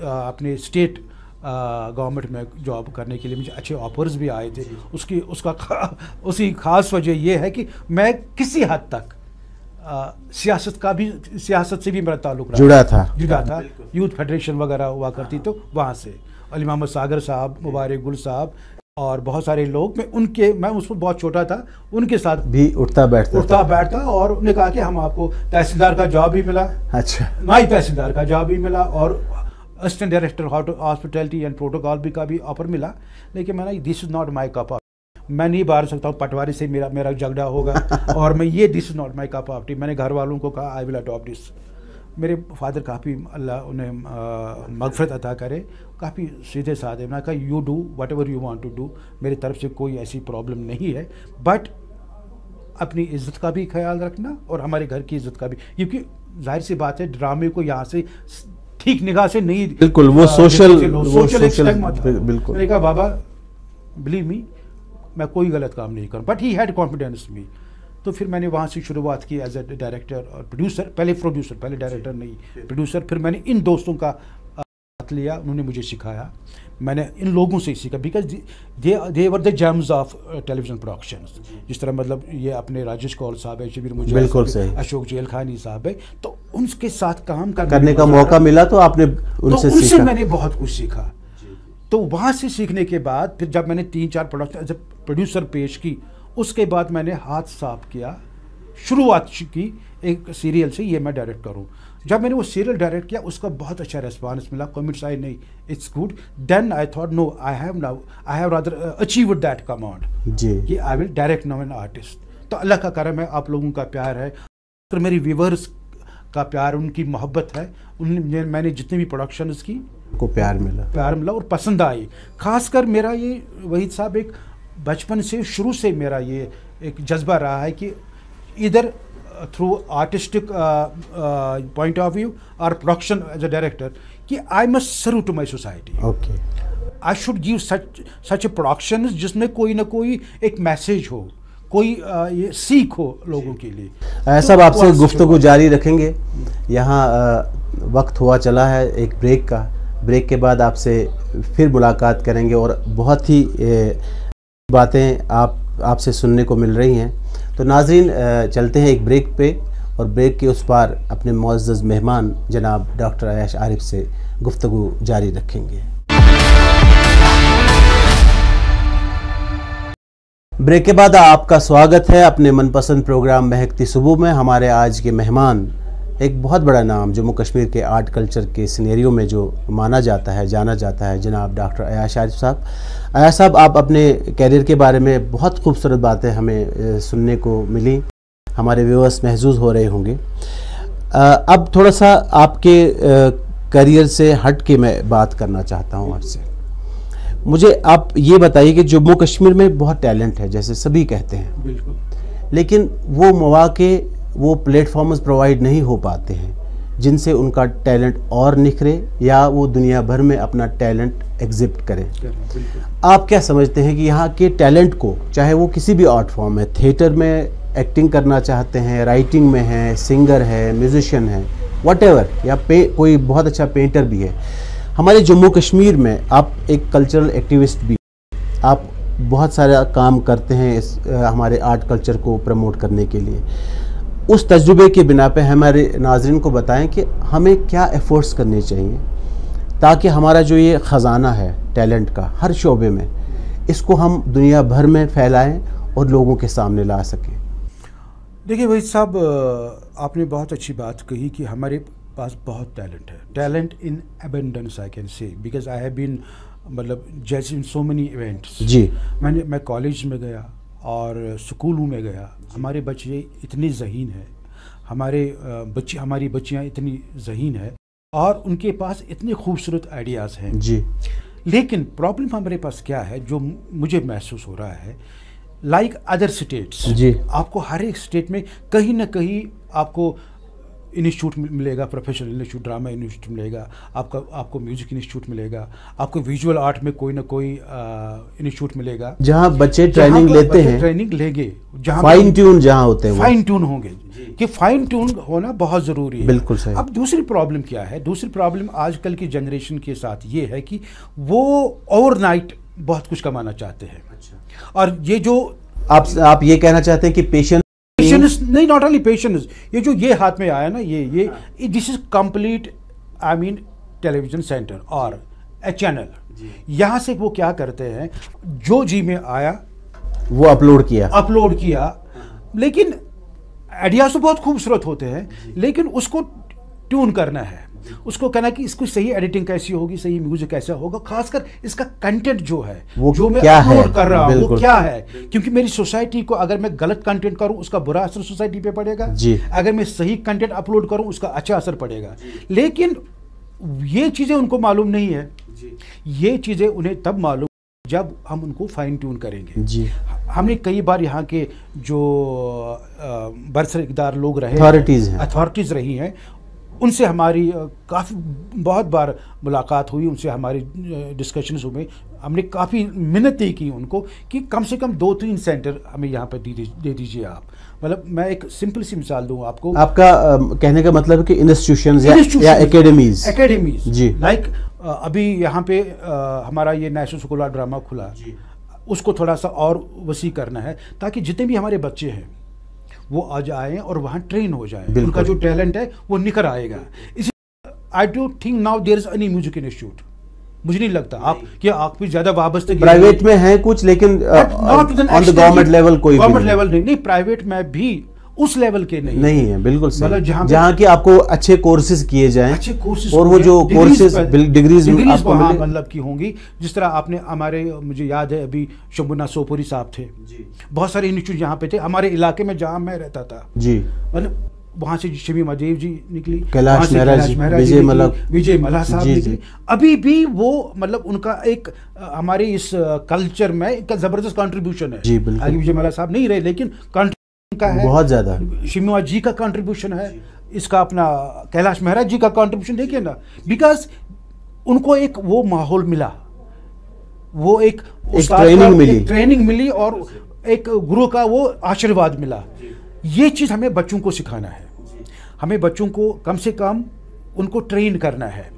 अपने स्टेट गवर्नमेंट में जॉब करने के लिए, मुझे अच्छे ऑफर्स भी आए थे। उसकी खास वजह यह है कि मैं किसी हद तक सियासत से भी मेरा ताल्लुक जुड़ा था। यूथ फेडरेशन वगैरह हुआ करती, तो वहाँ से अली मोहम्मद सागर साहब, मुबारक गुल साहब और बहुत सारे लोग, मैं उस वक्त बहुत छोटा था, उनके साथ भी उठता बैठता और उन्होंने कहा कि हम आपको तहसीलदार का जॉब भी मिला, अच्छा, नायब तहसीलदार का जॉब भी मिला और assistant director hospitality and protocol भी का भी ऑफर मिला। लेकिन मैंने this is not my cup of, मैं नहीं बाहर सकता हूँ, पटवारी से मेरा झगड़ा होगा और मैं ये this is not my cup of T. मैंने घर वालों को कहा आई विल अडॉप्ट दिस। मेरे फादर काफ़ी, अल्लाह उन्हें मगफरत अता करे, काफ़ी सीधे साधे। मैंने कहा you do whatever you want to do, मेरी तरफ से कोई ऐसी प्रॉब्लम नहीं है, बट अपनी इज़्ज़त का भी ख्याल रखना और हमारे घर की इज़्ज़त का भी, क्योंकि जाहिर सी बात है ड्रामे को यहाँ से ठीक निगाह से नहीं, बिल्कुल वो सोशल बिल्कुल। मैंने कहा बाबा बिलीव मी, मैं कोई गलत काम नहीं करूँ, बट ही हैड कॉन्फिडेंस मी। तो फिर मैंने वहाँ से शुरुआत की एज ए डायरेक्टर और प्रोड्यूसर, पहले डायरेक्टर नहीं प्रोड्यूसर। फिर मैंने इन दोस्तों का साथ लिया, उन्होंने मुझे सिखाया, मैंने इन लोगों से सीखा, because they were the James of television productions. जिस तरह मतलब ये अपने राजेश कौल साहब है, शबीर मुजाहिद, अशोक जेलखानी साहब है, तो उनके साथ काम करने का मौका मिला, तो आपने उनसे मैंने बहुत कुछ सीखा। तो वहाँ से सीखने के बाद फिर जब मैंने 3-4 प्रोडक्शन एज ए प्रोड्यूसर पेश की, उसके बाद मैंने हाथ साफ किया, शुरुआत की एक सीरियल से, ये मैं डायरेक्ट करूँ। जब मैंने वो सीरियल डायरेक्ट किया उसका बहुत अच्छा रेस्पॉन्स मिला, कमेंट्स आए नहीं it's good, then I thought no I have rather achieved that command जी कि I will direct now an artist. तो अल्लाह का करम है, आप लोगों का प्यार है, तो मेरी व्यूवर्स का प्यार, उनकी मोहब्बत है, मैंने जितनी भी प्रोडक्शंस की को प्यार मिला और पसंद आई। खासकर मेरा ये वहीद साहब एक बचपन से शुरू से मेरा ये एक जज्बा रहा है कि इधर through artistic point of view और प्रोडक्शन एज अ डायरेक्टर कि I must serve to my society, okay I should give such a production जिसमें कोई ना कोई एक मैसेज हो, कोई ये सीख हो लोगों के लिए। ऐसा तो आपसे गुफ्तगू जारी रखेंगे। यहाँ वक्त हुआ चला है एक ब्रेक का, ब्रेक के बाद आपसे फिर मुलाकात करेंगे और बहुत ही बातें आपसे सुनने को मिल रही हैं। तो नाज़रीन चलते हैं एक ब्रेक पे और ब्रेक के उस पार अपने मुअज़्ज़ज़ मेहमान जनाब डॉक्टर अयाश आरिफ से गुफ्तगू जारी रखेंगे। ब्रेक के बाद आपका स्वागत है अपने मनपसंद प्रोग्राम महकती सुबह में। हमारे आज के मेहमान एक बहुत बड़ा नाम जम्मू कश्मीर के आर्ट कल्चर के सिनेरियो में जो माना जाता है, जाना जाता है, जनाब डॉक्टर अयाश आरिफ साहब। अयाश साहब, आप अपने कैरियर के बारे में बहुत खूबसूरत बातें हमें सुनने को मिली, हमारे व्यूअर्स महसूस हो रहे होंगे। अब थोड़ा सा आपके करियर से हट के मैं बात करना चाहता हूँ आपसे। मुझे आप ये बताइए कि जम्मू कश्मीर में बहुत टैलेंट है, जैसे सभी कहते हैं, बिल्कुल, लेकिन वो मौके, वो प्लेटफॉर्म्स प्रोवाइड नहीं हो पाते हैं जिनसे उनका टैलेंट और निखरे या वो दुनिया भर में अपना टैलेंट एग्जिबिट करें। आप क्या समझते हैं कि यहाँ के टैलेंट को, चाहे वो किसी भी आर्ट फॉर्म है, थिएटर में एक्टिंग करना चाहते हैं, राइटिंग में है, सिंगर है, म्यूजिशियन है, व्हाटएवर, या कोई बहुत अच्छा पेंटर भी है, हमारे जम्मू कश्मीर में आप एक कल्चरल एक्टिविस्ट भी, आप बहुत सारा काम करते हैं हमारे आर्ट कल्चर को प्रमोट करने के लिए। उस तजुर्बे के बिना पे हमारे नाज़रीन को बताएं कि हमें क्या एफर्ट्स करने चाहिए ताकि हमारा जो ये ख़जाना है टैलेंट का हर शोबे में, इसको हम दुनिया भर में फैलाएं और लोगों के सामने ला सकें। देखिए वहीद साहब, आपने बहुत अच्छी बात कही कि हमारे पास बहुत टैलेंट है, talent in abundance I can say, because I have been मतलब जज इन सो मेनी इवेंट्स जी। मैं कॉलेज में गया और स्कूलों में गया, हमारे बच्चे इतनी ज़हीन है, हमारी बच्चियाँ इतनी ज़हीन है और उनके पास इतने खूबसूरत आइडियाज़ हैं जी। लेकिन प्रॉब्लम हमारे पास क्या है जो मुझे महसूस हो रहा है, लाइक अदर स्टेट्स जी, आपको हर एक स्टेट में कहीं ना कहीं आपको इंस्टीट्यूट मिलेगा, प्रोफेशनल इंस्टीट्यूट, ड्रामा इंस्टीट्यूट मिलेगा, आपको म्यूजिक इंस्टीट्यूट मिलेगा, आपको विजुअल आर्ट में कोई ना कोई इंस्टीट्यूट मिलेगा जहाँ बच्चे ट्रेनिंग लेते हैं, ट्रेनिंग लेंगे, जहाँ फाइन ट्यून जहाँ होते हैं, फाइन ट्यून होंगे कि फाइन ट्यून होना बहुत ज़रूरी है। बिल्कुल सही। अब दूसरी प्रॉब्लम क्या है, दूसरी प्रॉब्लम आजकल की जनरेशन के साथ ये है कि वो ओवरनाइट बहुत कुछ कमाना चाहते हैं। और ये जो आप ये कहना चाहते हैं कि पेशेंस नहीं, नॉट ओनली पेशेंस, ये जो ये हाथ में आया ना, ये this is complete, I mean television centre और ए चैनल, यहाँ से वो क्या करते हैं, जो जी में आया वो अपलोड किया, लेकिन आइडियाज तो बहुत खूबसूरत होते हैं, लेकिन उसको ट्यून करना है, उसको कहना कि इसको सही एडिटिंग कैसी होगी, सही म्यूजिक कैसा होगा, खासकर इसका कंटेंट जो है, वो जो मैं अपलोड कर रहा हूँ वो क्या है, क्योंकि मेरी सोसाइटी को अगर मैं गलत कंटेंट करूँ उसका बुरा असर सोसाइटी पे पड़ेगा, अगर मैं सही कंटेंट अपलोड करूँ उसका अच्छा असर पड़ेगा। लेकिन ये चीज़ें उनको मालूम नहीं है, ये चीज़ें उन्हें तब मालूम जब हम उनको फाइन ट्यून करेंगे जी। हमने कई बार यहाँ के जो बरसरदार लोग रहे, अथॉरिटीज़ रही हैं, उनसे हमारी काफ़ी बहुत बार मुलाकात हुई, उनसे हमारी डिस्कशंस हुए, हमने काफ़ी मिन्नतें की उनको कि कम से कम 2-3 सेंटर हमें यहाँ पर दे दीजिए आप। मतलब मैं एक सिंपल सी मिसाल दूँ आपको। आपका कहने का मतलब है कि इंस्टीट्यूशंस या एकेडमीज जी, लाइक अभी यहाँ पे हमारा ये नेशनल स्कूल ऑफ ड्रामा खुला, उसको थोड़ा सा और वसी करना है ताकि जितने भी हमारे बच्चे हैं वो आ जाएं और वहाँ ट्रेन हो जाएं, उनका जो टैलेंट है वो निखर आएगा। इसी I don't think now there is any music institute, मुझे नहीं लगता आप कि आप भी ज्यादा वाबस्ते प्राइवेट में है कुछ, लेकिन ऑन द गवर्नमेंट लेवल कोई गवर्नमेंट लेवल नहीं, प्राइवेट में भी उस लेवल के नहीं है। बिल्कुल सही, मतलब जहाँ की आपको अच्छे कोर्सेज किए जाएं, अच्छे कोर्सेज और वो जो कोर्सेज डिग्रीज आपको मतलब की होंगी। जिस तरह आपने हमारे, मुझे याद है अभी शंभुनाथ सोपुरी साहब थे, बहुत सारे इंस्टीट्यूट यहाँ पे थे हमारे इलाके में जहाँ मैं रहता था जी, मतलब वहाँ से शमीमा देव जी निकली, कैलाश मेहरा जी, विजय मल्ला साहब निकली। अभी भी वो मतलब उनका एक हमारे इस कल्चर में एक जबरदस्त कंट्रीब्यूशन है जी। आगे विजय मल्ला साहब नहीं रहे, लेकिन कंट्रीब्यूशन का है बहुत ज्यादा। शमीमा जी का कंट्रीब्यूशन है, इसका अपना कैलाश मेहरा जी का कंट्रीब्यूशन देखिए ना, बिकॉज उनको एक वो माहौल मिला, वो एक ट्रेनिंग मिली और एक गुरु का वो आशीर्वाद मिला। ये चीज़ हमें बच्चों को सिखाना है, हमें बच्चों को कम से कम उनको ट्रेन करना है।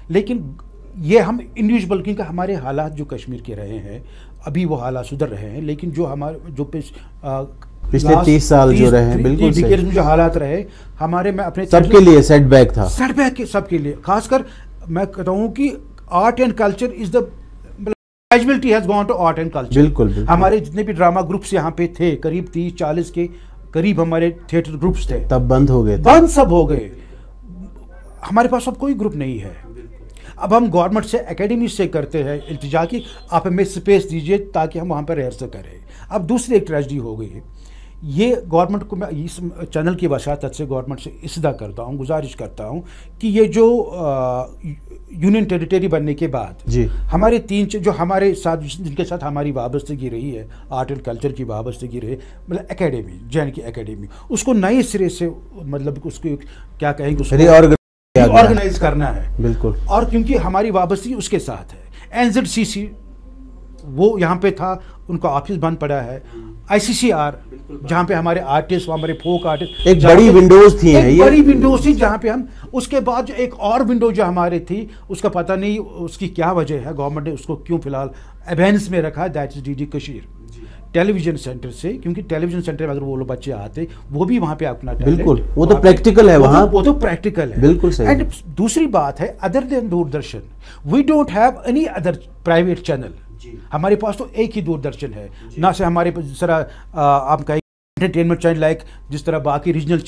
लेकिन ये हम इंडिविजुअल, क्योंकि हमारे हालात जो कश्मीर के रहे हैं अभी वो हालात सुधर रहे हैं, लेकिन जो हमारे जो पिछले 30 साल जो रहे हैं, बिल्कुल सही, जो हालात रहे हमारे में अपने सबके लिए सेटबैक था, सेटबैक के सबके लिए। खासकर मैं कहता हूँ कि art and culture is the casualty has gone to art and culture. बिल्कुल। हमारे जितने भी ड्रामा ग्रुप्स यहाँ पे थे, करीब 30-40 के करीब हमारे थिएटर ग्रुप्स थे, तब बंद हो गए, बंद सब हो गए। हमारे पास अब कोई ग्रुप नहीं है। अब हम गवर्नमेंट से, एकेडमी से करते हैं इल्तिजा की आप हमें स्पेस दीजिए ताकि हम वहाँ पर रिहर्सल करें। अब दूसरी एक ट्रेजेडी हो गई, ये गवर्नमेंट को मैं इस चैनल की वसातत से गवर्नमेंट से इसदा करता हूँ, गुजारिश करता हूँ कि ये जो यूनियन टेरिटरी बनने के बाद जी हमारे जो हमारे साथ जिनके साथ हमारी वाबस्तगी रही है, आर्ट एंड कल्चर की वाबस्तगी रही, मतलब एकेडमी, जैन की एकेडमी, उसको नए सिरे से मतलब उसको क्या कहेंगे, ऑर्गेनाइज करना है। बिल्कुल। और क्योंकि हमारी वाबस्तगी उसके साथ है, NZCC वो यहाँ पे था, उनका ऑफिस बंद पड़ा है। ICCR जहाँ पे हमारे आर्टिस्ट, हमारे फोक आर्टिस्ट, एक बड़ी विंडोज थी, बड़ी विंडोज थी जहाँ पे हम, उसके बाद जो एक और विंडो जो हमारे थी उसका पता नहीं उसकी क्या वजह है, गवर्नमेंट ने उसको क्यों फिलहाल अबेंस में रखा, that is DD Kashir television centre से, क्योंकि टेलीविजन सेंटर में अगर वो लोग बच्चे आते वो भी वहाँ पे अपना बिल्कुल, वो तो प्रैक्टिकल है, वहाँ वो तो प्रैक्टिकल है, बिल्कुल सही। एंड दूसरी बात है, other than Doordarshan we don't have any other private channel. हमारे पास तो एक ही दूरदर्शन है, ना से हमारे जिस तरह आप कहें एंटरटेनमेंट चैनल लाइक जिस तरह बाकी रीजनल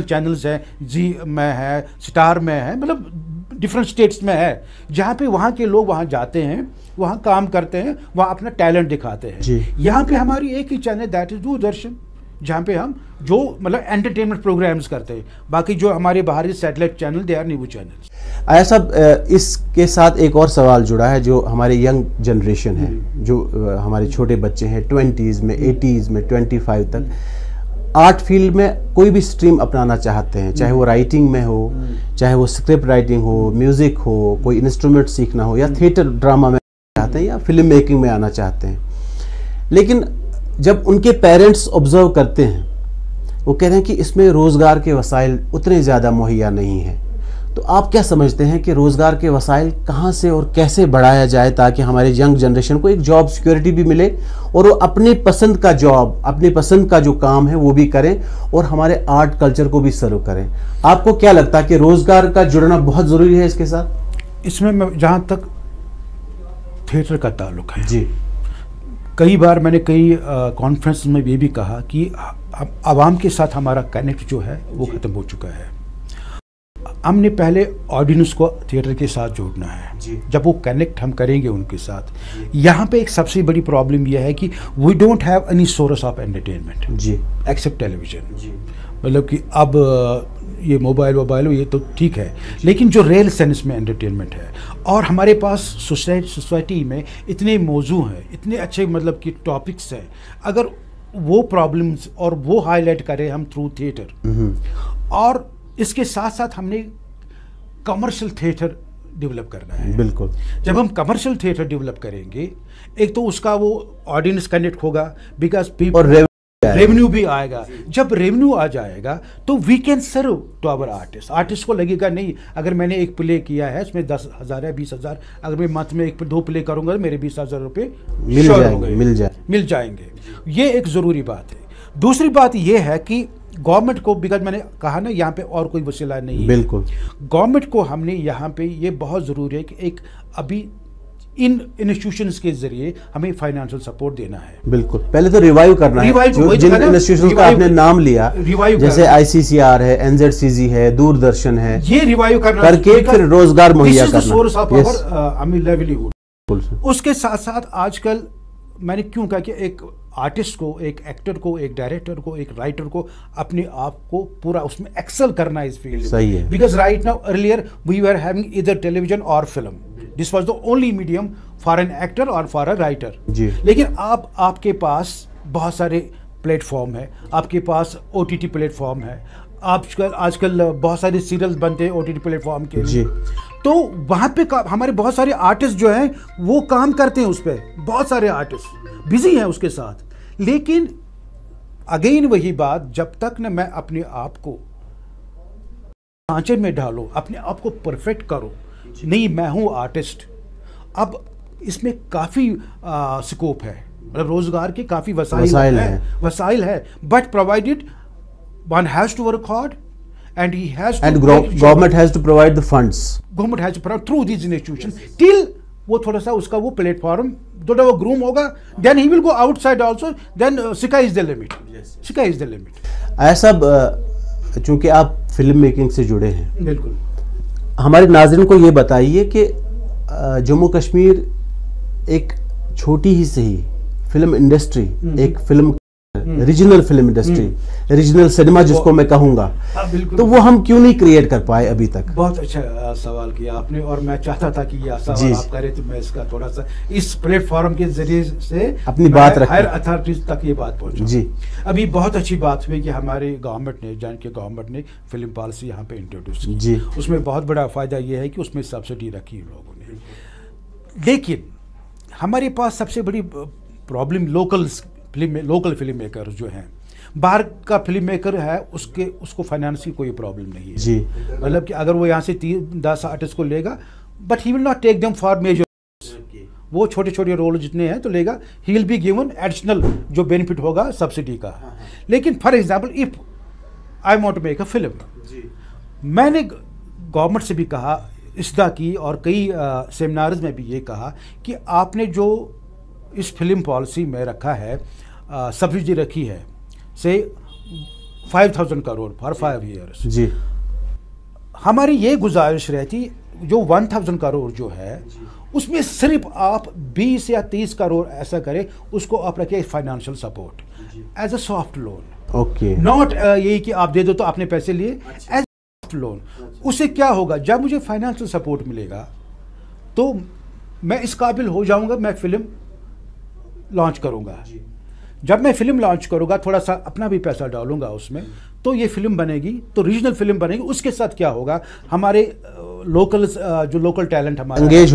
चैनल्स हैं, जी में है, स्टार में है, मतलब डिफरेंट स्टेट्स में है, जहाँ पे वहाँ के लोग वहाँ जाते हैं, वहाँ काम करते हैं, वहाँ अपना टैलेंट दिखाते हैं। यहाँ पे हमारी एक ही चैनल, दैट इज दूरदर्शन, जहाँ पे हम जो मतलब एंटरटेनमेंट प्रोग्राम्स करते हैं। बाकी जो हमारे बाहरी satellite channel, they are new channels. आया साहब, इसके साथ एक और सवाल जुड़ा है, जो हमारे यंग जनरेशन है, जो हमारे छोटे बच्चे हैं 20s में, 80s में, 25 तक आर्ट फील्ड में कोई भी स्ट्रीम अपनाना चाहते हैं, चाहे वो राइटिंग में हो, चाहे वो स्क्रिप्ट राइटिंग हो, म्यूज़िक हो, कोई इंस्ट्रूमेंट सीखना हो, या थिएटर ड्रामा में चाहते हैं, या फिल्म मेकिंग में आना चाहते हैं। लेकिन जब उनके पेरेंट्स ऑब्जर्व करते हैं, वो कहते हैं कि इसमें रोज़गार के वसाइल उतने ज़्यादा मुहैया नहीं हैं, तो आप क्या समझते हैं कि रोज़गार के वसाइल कहाँ से और कैसे बढ़ाया जाए ताकि हमारे यंग जनरेशन को एक जॉब सिक्योरिटी भी मिले और वो अपने पसंद का जॉब, अपनी पसंद का जो काम है वो भी करें और हमारे आर्ट कल्चर को भी सर्व करें? आपको क्या लगता है कि रोज़गार का जुड़ना बहुत ज़रूरी है इसके साथ? इसमें जहाँ तक थिएटर का ताल्लुक है जी, कई बार मैंने कई कॉन्फ्रेंस में ये भी कहा कि आवाम के साथ हमारा कनेक्ट जो है वो ख़त्म हो चुका है। हमने पहले ऑडियंस को थिएटर के साथ जोड़ना है जी। जब वो कनेक्ट हम करेंगे उनके साथ, यहाँ पे एक सबसे बड़ी प्रॉब्लम यह है कि we don't have any source of entertainment जी एक्सेप्ट टेलीविजन। मतलब कि अब ये मोबाइल ये तो ठीक है, लेकिन जो रियल सेंस में एंटरटेनमेंट है, और हमारे पास सोसाइटी में इतने मौजू हैं, इतने अच्छे मतलब कि टॉपिक्स हैं, अगर वो प्रॉब्लम्स और वो हाईलाइट करें हम थ्रू थिएटर, और इसके साथ साथ हमने कमर्शियल थिएटर डेवलप करना है। बिल्कुल। जब हम कमर्शियल थिएटर डेवलप करेंगे, एक तो उसका वो ऑडियंस कनेक्ट होगा, बिकॉज पीपल रेवेन्यू भी आएगा। जब रेवेन्यू आ जाएगा तो we can serve to our artist को लगेगा नहीं, अगर मैंने एक प्ले किया है उसमें 10,000 है, 20,000, अगर मैं मंथ में 1-2 प्ले करूंगा तो मेरे 20,000 रुपये मिल जाएंगे। ये एक ज़रूरी बात है। दूसरी बात ये है कि गवर्नमेंट को, बिकॉज मैंने कहा ना यहाँ पे और कोई वसीला नहीं है, बिल्कुल, गवर्नमेंट को हमने यहाँ पे ये बहुत ज़रूरी है कि एक अभी इन इंस्टीट्यूशंस के जरिए हमें फाइनेंशियल सपोर्ट देना है। बिल्कुल, पहले तो रिवाइव करना है जिन इंस्टीट्यूशंस का आपने नाम लिया, जैसे ICCR है, NZCZ है, दूरदर्शन है, ये रिवाइव करना करके फिर रोजगार मुहैया करना। Source of our livelihood. उसके साथ साथ आजकल मैंने क्यों कहा कि एक आर्टिस्ट को, एक एक्टर को, एक डायरेक्टर को, एक राइटर को अपने आप को पूरा उसमें एक्सेल करना है इस फील्ड में। सही है। Because right now earlier we were having either television और film, this was the only medium for an actor और फॉर अ राइटर। लेकिन अब आपके पास बहुत सारे प्लेटफॉर्म है, आपके पास OTT प्लेटफॉर्म है, आजकल बहुत सारे सीरियल्स बनते हैं OTT प्लेटफॉर्म के लिए, तो वहाँ पे हमारे बहुत सारे आर्टिस्ट जो हैं वो काम करते हैं उस पर, बहुत सारे आर्टिस्ट बिजी हैं उसके साथ। लेकिन अगेन वही बात, जब तक न मैं अपने आप को ढांचे में डालो, अपने आप को परफेक्ट करो, नहीं मैं हूँ आर्टिस्ट। अब इसमें काफ़ी स्कोप है, मतलब रोजगार के काफ़ी वसाइल है, but provided one has to work hard and he has to, and government has to provide the funds, government has to provide through these institutions till वो थोड़ा सा उसका वो प्लेटफॉर्म थोड़ा वो ग्रूम होगा, then he will go outside also, then sky is the limit, sky is the limit। ऐसा चूंकि आप फिल्म मेकिंग से जुड़े हैं, बिल्कुल हमारे नाज़रीन को ये बताइए कि जम्मू कश्मीर एक छोटी ही सही फिल्म इंडस्ट्री, एक film regional film industry, regional cinema जिसको मैं कहूँगा, तो वो हम क्यों नहीं क्रिएट कर पाए अभी तक? बहुत अच्छा सवाल किया आपने, और मैं चाहता था कि ये सवाल आप करें तो मैं इसका थोड़ा सा इस प्लेटफॉर्म के जरिए से अपनी बात रखें, हायर अथॉरिटीज तक ये बात पहुँचे। जी, अभी बहुत अच्छी बात हुई कि हमारे गवर्नमेंट ने, जान के गवर्नमेंट ने फिल्म पॉलिसी यहाँ पे इंट्रोड्यूस की। जी, उसमें बहुत बड़ा फायदा ये है कि उसमें सब्सिडी रखी लोगों ने। लेकिन हमारे पास सबसे बड़ी प्रॉब्लम लोकल फिल्म मेकर जो हैं, बाहर का फिल्म मेकर है उसको फाइनेंस की कोई प्रॉब्लम नहीं है जी, मतलब कि अगर वो यहाँ से 10 आर्टिस्ट को लेगा, but he will not take them for major, वो छोटे छोटे रोल जितने हैं तो लेगा, he will be given additional जो बेनिफिट होगा सब्सिडी का। लेकिन for example if I want to make a film, मैंने गवर्नमेंट से भी कहा, इसदा की और कई सेमिनार्स में भी ये कहा कि आपने जो इस फिल्म पॉलिसी में रखा है, सब्सिडी रखी है से 5,000 करोड़ फॉर 5 years जी, हमारी ये गुजारिश रहती जो 1,000 करोड़ जो है उसमें सिर्फ आप 20 या 30 करोड़ ऐसा करें, उसको आप रखें financial support as a soft loan, okay, not यही कि आप दे दो तो आपने पैसे लिए, एज सॉफ्ट लोन। उससे क्या होगा, जब मुझे फाइनेंशियल सपोर्ट मिलेगा तो मैं इस काबिल हो जाऊंगा, मैं फिल्म लॉन्च करूंगा। जब मैं फिल्म लॉन्च करूंगा, थोड़ा सा अपना भी पैसा डालूंगा उसमें, तो ये फिल्म बनेगी, तो रीजनल फिल्म बनेगी। उसके साथ क्या होगा, हमारे जो लोकल टैलेंट हमारा एंगेज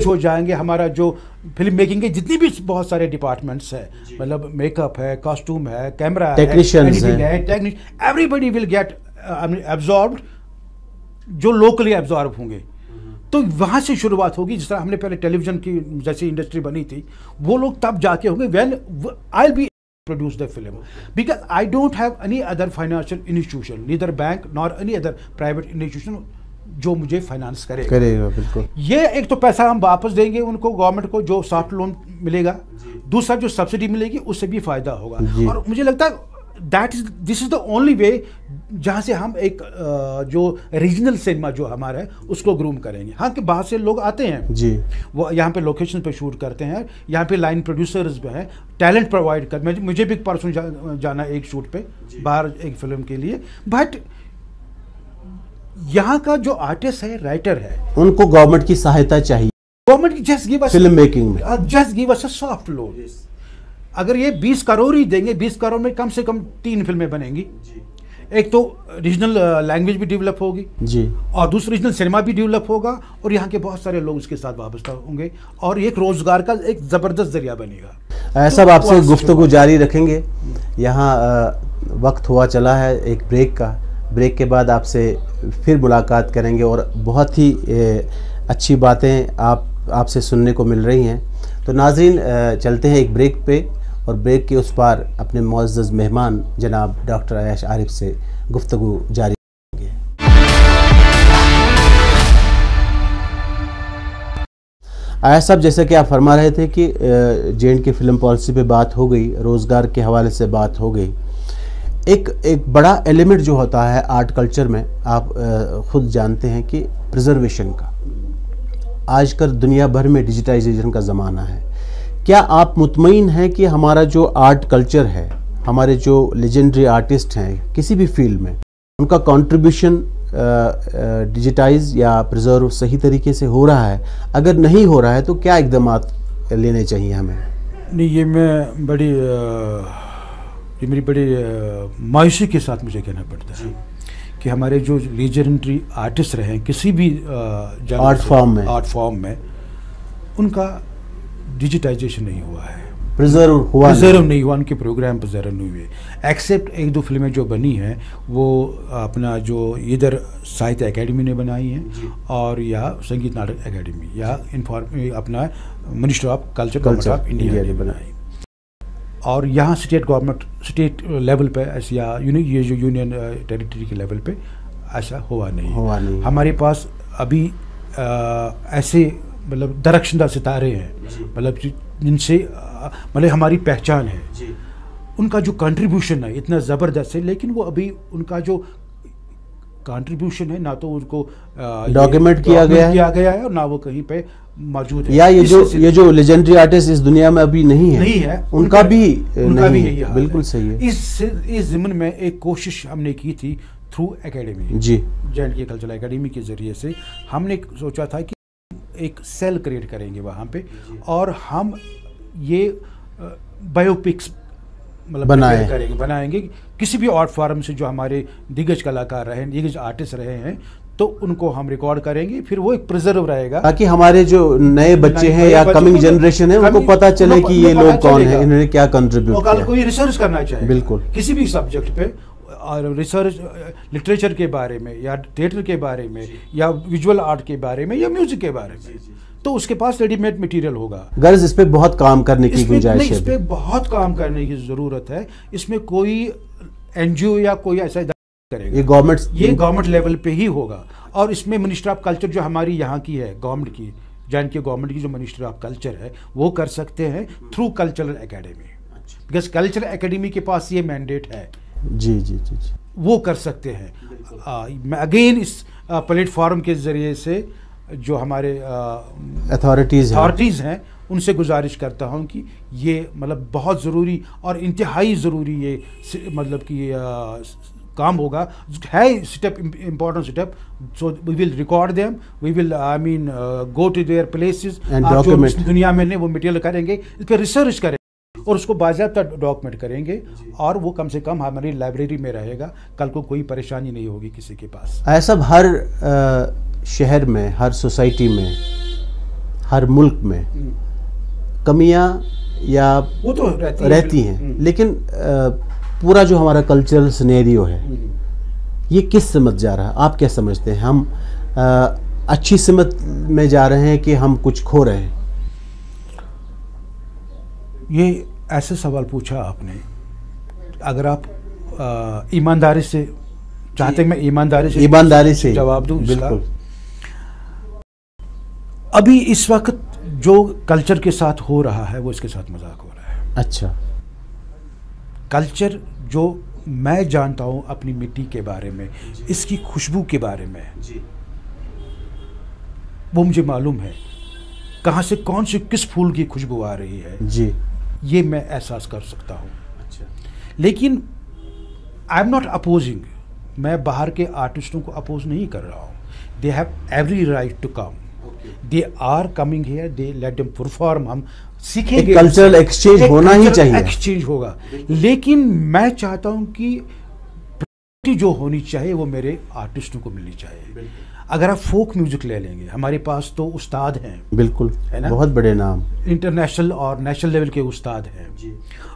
हो जाएंगे, हमारा जो फिल्म मेकिंग के जितनी भी बहुत सारे डिपार्टमेंट्स है, मतलब मेकअप है, कॉस्ट्यूम है, कैमरा है, टेक्नीशियंस है, एवरीबडी विल गेट एब्जॉर्ब्ड, जो लोकली एब्जॉर्ब होंगे। तो वहाँ से शुरुआत होगी, जिस तरह हमने पहले टेलीविजन की जैसी इंडस्ट्री बनी थी, वो लोग तब जाके होंगे when I will be produce the film, because I don't have any other financial institution, neither bank nor any other private institution जो मुझे फाइनेंस करेगा। बिल्कुल, ये एक तो पैसा हम वापस देंगे उनको, गवर्नमेंट को जो सॉफ्ट लोन मिलेगा, दूसरा जो सब्सिडी मिलेगी उससे भी फायदा होगा। और मुझे लगता है this is the only way जहाँ से हम एक जो रीजनल सिनेमा जो हमारा है उसको ग्रूम करेंगे। हाँ कि बाहर से लोग आते हैं जी, वो यहाँ पे लोकेशन पे शूट करते हैं, यहाँ पे लाइन प्रोड्यूसर्स भी हैं, टैलेंट प्रोवाइड कर, मुझे भी परसों जाना एक शूट पे बाहर एक फिल्म के लिए, बट यहाँ का जो आर्टिस्ट है, राइटर है, उनको गवर्नमेंट की सहायता चाहिए। Government just give us film making में, just give us a soft loan. अगर ये 20 करोड़ ही देंगे, 20 करोड़ में कम से कम 3 फिल्में बनेंगी। एक तो रीजनल लैंग्वेज भी डेवलप होगी जी, और दूसरा रीजनल सिनेमा भी डेवलप होगा, और यहाँ के बहुत सारे लोग उसके साथ वाबस्ता होंगे, और एक रोजगार का एक ज़बरदस्त जरिया बनेगा। सब आपसे गुफ्तगू जारी रखेंगे। यहाँ वक्त हुआ चला है एक ब्रेक का, ब्रेक के बाद आपसे फिर मुलाकात करेंगे और बहुत ही अच्छी बातें आपसे सुनने को मिल रही हैं। तो नाज़रीन, चलते हैं एक ब्रेक पे, और ब्रेक के उस पार अपने मुअज़्ज़ज़ मेहमान जनाब डॉक्टर अय्याश आरिफ से गुफ्तगू जारी करेंगे। आया साहब, जैसे कि आप फरमा रहे थे कि जे.एंड.के फिल्म पॉलिसी पे बात हो गई, रोज़गार के हवाले से बात हो गई, एक बड़ा एलिमेंट जो होता है आर्ट कल्चर में, आप ख़ुद जानते हैं कि प्रिजर्वेशन का। आजकल दुनिया भर में डिजिटाइजेशन का ज़माना है। क्या आप मुतमईन हैं कि हमारा जो आर्ट कल्चर है, हमारे जो लेजेंडरी आर्टिस्ट हैं किसी भी फील्ड में, उनका कंट्रीब्यूशन डिजिटाइज या प्रिजर्व सही तरीके से हो रहा है? अगर नहीं हो रहा है तो क्या इक़दामात लेने चाहिए हमें? नहीं, ये मेरी बड़ी मायूसी के साथ मुझे कहना पड़ता है कि हमारे जो लेजेंडरी आर्टिस्ट रहे किसी भी आर्ट फॉर्म में उनका डिजिटाइजेशन नहीं हुआ है, प्रिजर्व नहीं हुआ, उनके प्रोग्राम प्रिजर्व नहीं हुए। एक्सेप्ट एक दो फिल्में जो बनी हैं वो अपना जो इधर साहित्य एकेडमी ने बनाई हैं और या संगीत नाटक एकेडमी या अपना minister of culture government of India ने बनाई, और यहाँ स्टेट लेवल पे ऐसे या ये जो यूनियन टेरिटरी के लेवल पे ऐसा हुआ नहीं। हमारे पास अभी ऐसे मतलब दरख्शंदा सितारे हैं, मतलब जिनसे मतलब हमारी पहचान है, उनका जो कंट्रीब्यूशन है इतना ज़बरदस्त है, लेकिन वो अभी उनका जो कंट्रीब्यूशन है ना तो उनको डॉक्यूमेंट किया गया है और ना वो कहीं पे मौजूद है। या ये जो लेजेंडरी आर्टिस्ट इस दुनिया में अभी नहीं है उनका भी यही हाल बिल्कुल है। सही है। इस ज़िम्न में एक कोशिश हमने की थी through academy, J&K cultural academy के ज़रिए से हमने सोचा था कि एक सेल क्रिएट करेंगे वहाँ पे और हम ये बायोपिक्स मतलब बनाएंगे किसी भी आर्ट फॉर्म से जो हमारे दिग्गज कलाकार रहे, दिग्गज आर्टिस्ट रहे हैं, तो उनको हम रिकॉर्ड करेंगे, फिर वो एक प्रिजर्व रहेगा ताकि हमारे जो नए बच्चे हैं या कमिंग जनरेशन है उनको पता चले कि ये लोग कौन है, इन्होंने क्या कंट्रीब्यूट किया। कोई रिसर्च करना चाहिए बिल्कुल किसी भी सब्जेक्ट पे, और रिसर्च लिटरेचर के बारे में या थिएटर के बारे में या विजुअल आर्ट के बारे में या म्यूजिक के बारे में, तो उसके पास रेडीमेड मटेरियल होगा। गर्ल्स इस पे बहुत काम करने की गुंजाइश है, इस पे बहुत काम करने की ज़रूरत है। इसमें कोई एनजीओ या कोई ऐसा करेगा, ये गवर्नमेंट लेवल पे ही होगा। और इसमें मिनिस्टर ऑफ कल्चर जो हमारी यहाँ की है, गवर्नमेंट की, जे.एंड.के गवर्नमेंट की जो मिनिस्टर ऑफ कल्चर है वो कर सकते हैं through cultural academy, because cultural academy के पास ये मैंडेट है। जी, वो कर सकते हैं। मैं अगेन इस प्लेटफॉर्म के ज़रिए से जो हमारे अथॉरिटीज़ हैं उनसे गुजारिश करता हूं कि ये मतलब बहुत ज़रूरी और इंतहाई ज़रूरी ये मतलब कि काम होगा, है step, important step. So we will record them, we will go to their places, जो दुनिया में नहीं वो मटेरियल करेंगे, इस पर रिसर्च करेंगे और उसको बाज़ाब्ता डॉक्यूमेंट करेंगे और वो कम से कम हमारी लाइब्रेरी में रहेगा। कल को कोई परेशानी नहीं होगी किसी के पास। ऐसा हर शहर में, हर सोसाइटी में, हर मुल्क में कमियां या वो तो रहती हैं, लेकिन पूरा जो हमारा कल्चरल सिनेरियो है ये किस समझ जा रहा है? आप क्या समझते हैं? हम अच्छी समझ में जा रहे हैं कि हम कुछ खो रहे हैं? ये ऐसे सवाल पूछा आपने, अगर आप ईमानदारी से चाहते हैं, मैं ईमानदारी से जवाब दूं इसका। अभी इस वक्त जो कल्चर के साथ हो रहा है वो इसके साथ मजाक हो रहा है। अच्छा, कल्चर जो मैं जानता हूं अपनी मिट्टी के बारे में, इसकी खुशबू के बारे में, वो मुझे मालूम है कहाँ से कौन सी किस फूल की खुशबू आ रही है जी, ये मैं एहसास कर सकता हूँ। अच्छा, लेकिन आई एम नॉट अपोजिंग, मैं बाहर के आर्टिस्टों को अपोज नहीं कर रहा हूँ। They have every right to come, they are coming here, they let them perform. हम सीखेंगे, कल्चरल एक्सचेंज होना ही चाहिए, एक्सचेंज होगा। लेकिन मैं चाहता हूँ कि जो होनी चाहिए वो मेरे आर्टिस्टों को मिलनी चाहिए। अगर आप फोक म्यूजिक ले लेंगे, हमारे पास तो उस्ताद हैं, बिल्कुल है ना, बहुत बड़े नाम, इंटरनेशनल और नेशनल लेवल के उस्ताद हैं।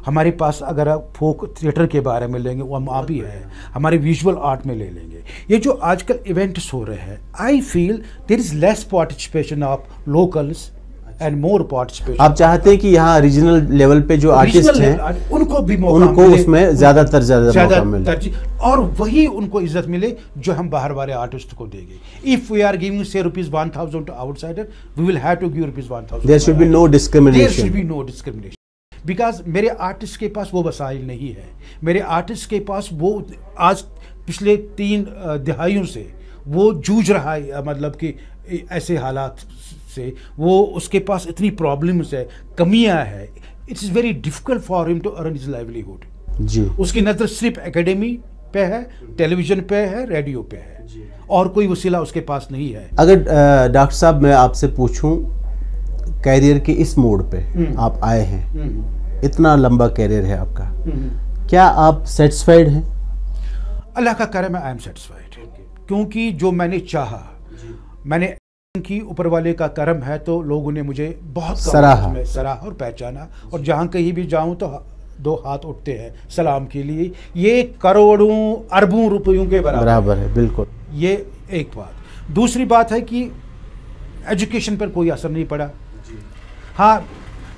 हमारे पास अगर आप फोक थिएटर के बारे में लेंगे वो हम आप ही है, हमारे विजुअल आर्ट में ले लेंगे। ये जो आजकल इवेंट्स हो रहे हैं, I feel there is less participation of locals and more participation. आप चाहते हैं कि यहाँ रीजनल लेवल पे जो आर्टिस्ट हैं उनको भी उनको उसमें ज्यादा मौका मिले, और वही उनको इज्जत मिले जो हम बाहर वाले आर्टिस्ट को देंगे। इफ वी आर गिविंग से ₹1,000 to outsider, we will have to give ₹1,000। There should be no discrimination, there should be no discrimination, because मेरे आर्टिस्ट के पास वो वसाइल नहीं है। मेरे आर्टिस्ट के पास वो आज पिछले 3 दहाइयों से वो जूझ रहा है, मतलब कि ऐसे हालात से वो उसके पास इतनी प्रॉब्लम्स है, कमियां है। It's is very difficult for him to earn his livelihood. जी, उसकी नज़र सिर्फ एकेडमी पे है, टेलीविजन पे है, रेडियो पे है, और कोई वसीला उसके पास नहीं है। अगर डॉक्टर साहब मैं आपसे पूछूं, कैरियर के इस मोड़ पे आप आए हैं, इतना लंबा कैरियर है आपका, क्या आप सेटिस्फाइड हैं? अल्लाह का करम है, आई एम सेटिस्फाइड, क्योंकि जो मैंने चाहा मैंने की, ऊपर वाले का करम है, तो लोगों ने मुझे बहुत सराहा और पहचाना, और जहाँ कहीं भी जाऊँ तो 2 हाथ उठते हैं सलाम के लिए। ये करोड़ों अरबों रुपयों के बराबर है। बिल्कुल, ये एक बात। दूसरी बात है कि एजुकेशन पर कोई असर नहीं पड़ा। हाँ,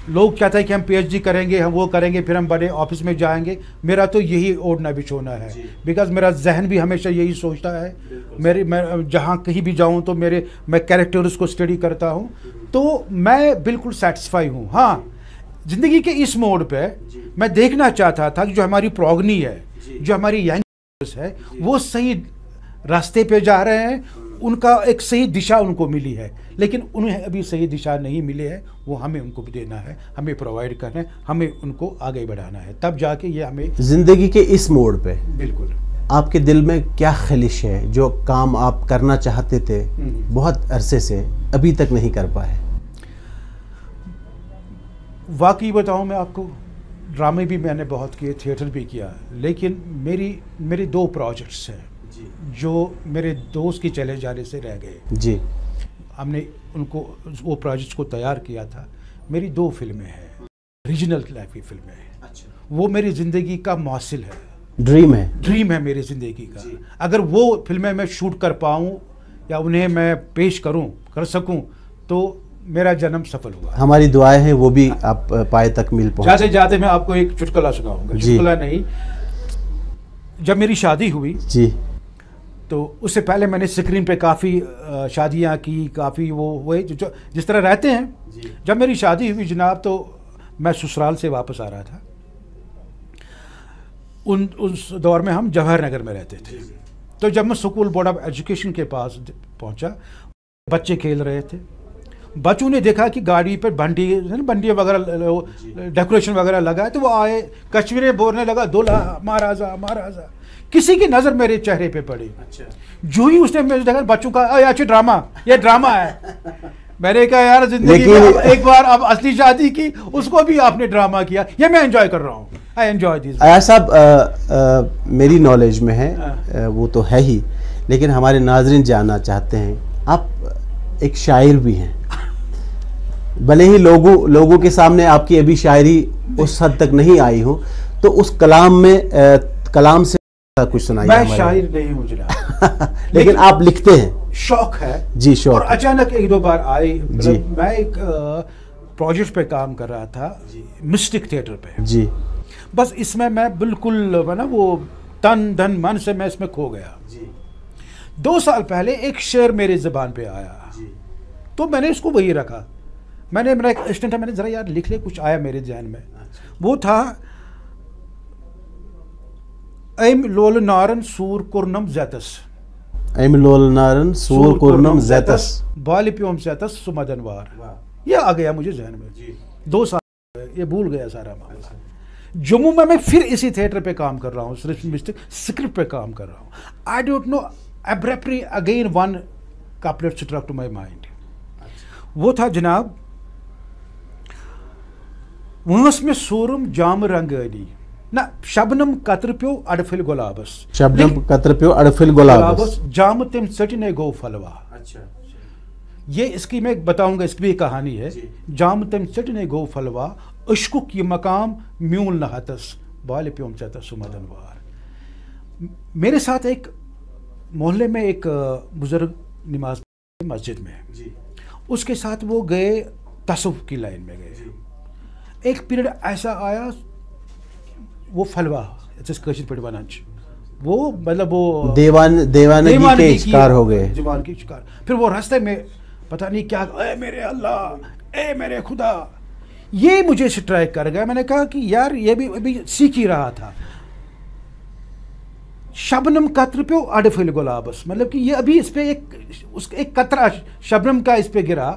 लोग कहते हैं कि हम PhD करेंगे, हम वो करेंगे, फिर हम बड़े ऑफिस में जाएंगे। मेरा तो यही ओढ़ना बिछोना है, बिकॉज मेरा जहन भी हमेशा यही सोचता है। मैं जहाँ कहीं भी जाऊँ तो मैं कैरेक्टर्स को स्टडी करता हूँ, तो मैं बिल्कुल सेटिस्फाई हूँ। हाँ, ज़िंदगी के इस मोड़ पे मैं देखना चाहता था कि जो हमारी प्रोगनी है, जो हमारी यंग है, वो सही रास्ते पे जा रहे हैं, उनका एक सही दिशा उनको मिली है, लेकिन उन्हें अभी सही दिशा नहीं मिली है। वो हमें उनको भी देना है, हमें प्रोवाइड करना है, हमें उनको आगे बढ़ाना है, तब जाके ये हमें। जिंदगी के इस मोड़ पे बिल्कुल आपके दिल में क्या ख्वाहिश है, जो काम आप करना चाहते थे बहुत अरसे से अभी तक नहीं कर पाए? वाकई बताऊं मैं आपको, ड्रामे भी मैंने बहुत किए, थिएटर भी किया, लेकिन मेरी 2 प्रोजेक्ट्स हैं जो मेरे दोस्त के चले जाने से रह गए। जी, हमने उनको वो प्रोजेक्ट को तैयार किया था। मेरी 2 फिल्में हैं, रीजनल लाइफ की फिल्में हैं। अच्छा। वो मेरी ज़िंदगी का मौसिल है, ड्रीम है मेरी ज़िंदगी का। अगर वो फिल्में मैं शूट कर पाऊँ या उन्हें मैं पेश कर सकूँ, तो मेरा जन्म सफल हुआ। हमारी दुआएं हैं वो भी आप पाए तक मिल पहुँचे। जाते जाते मैं आपको एक चुटकुला सुनाऊंगा। चुटकुला नहीं, जब मेरी शादी हुई जी, तो उससे पहले मैंने स्क्रीन पे काफ़ी शादियाँ की, काफ़ी वो जो जिस तरह रहते हैं। जब मेरी शादी हुई जनाब, तो मैं ससुराल से वापस आ रहा था। उस दौर में हम जवाहर नगर में रहते थे। तो जब मैं स्कूल बोर्ड ऑफ एजुकेशन के पास पहुंचा, बच्चे खेल रहे थे। बच्चों ने देखा कि गाड़ी पर बंडी वगैरह डेकोरेशन वगैरह लगा है, तो वो आए, कश्मीरी बोलने लगा, दूल्हा महाराजा महाराजा। किसी की नज़र मेरे चेहरे पे पड़ी। अच्छा। जो ही उसने मुझे देखा, बच्चों का अच्छा ड्रामा, ये ड्रामा है। मैंने कहा यार, जिंदगी में एक बार अब असली शादी की, उसको भी आपने ड्रामा किया। ये मैं एंजॉय कर रहा हूँ, आई एंजॉय दिस। आया साहब, मेरी नॉलेज में है, वो तो है ही, लेकिन हमारे नाजरीन जानना चाहते हैं, आप एक शायर भी हैं। भले ही लोगों के सामने आपकी अभी शायरी उस हद तक नहीं आई हो, तो उस कलाम से कुछ सुनाइए। मैं शायर नहीं हूँ जनाब, लेकिन आप लिखते हैं, शौक है जी, शौक। और अचानक 1-2 बार आई। मैं एक प्रोजेक्ट पे काम कर रहा था, मिस्टिक थिएटर पे जी। बस इसमें मैं बिल्कुल ना वो तन धन मन से मैं इसमें खो गया जी। 2 साल पहले एक शेर मेरे ज़बान पे आया जी। तो मैंने इसको वही रखा। मेरा एक असिस्टेंट है, मैंने ज़रा यार लिख ले, कुछ आया मेरे ज़हन में। वो था, ऐम लोल नारन सूर कुरनम ज़ैतस, ऐम लोल नारन सूर कुरनम ज़ैतस, बाल प्योम ज़ैतस सुमदनवार। ये आ गया मुझे जहन में। 2 साल ये भूल गया सारा मामला। जम्मू में मैं फिर इसी थिएटर पे काम कर रहा हूँ, सिर्फ मिस्टिक स्क्रिप्ट पे काम कर रहा हूँ। I don't know, abruptly again one couplet struck to my mind. वो था जनाब, वंस में सूरम जाम रंगनी ना, शबनम कतर प्यो अड़फिल गुलाबस, शबनम कतर प्यो अड़फिल गुलाबस, जाम तिम सटने गो फलवा। अच्छा, ये इसकी मैं बताऊंगा, इसकी भी कहानी है। जाम तिम सटने गो फलवा, इश्क की मकाम म्यूल नहतस, बाल प्योम चता सुमदनवार। मेरे साथ एक मोहल्ले में एक बुजुर्ग नमाज मस्जिद में, उसके साथ वो गए तसव्वुफ की लाइन में गए। एक पीरियड ऐसा आया, वो फलवा वो मतलब वो दीवानगी के शिकार हो गए, दीवान की शिकार। फिर वो रास्ते में पता नहीं क्या, ए मेरे अल्लाह, ए मेरे खुदा, ये मुझे स्ट्राइक कर गया। मैंने कहा कि यार ये भी अभी सीख ही रहा था। शबनम कत्र पे अडफिल गुलाबस, मतलब कि ये अभी इस पे एक कतरा शबनम का इस पे गिरा,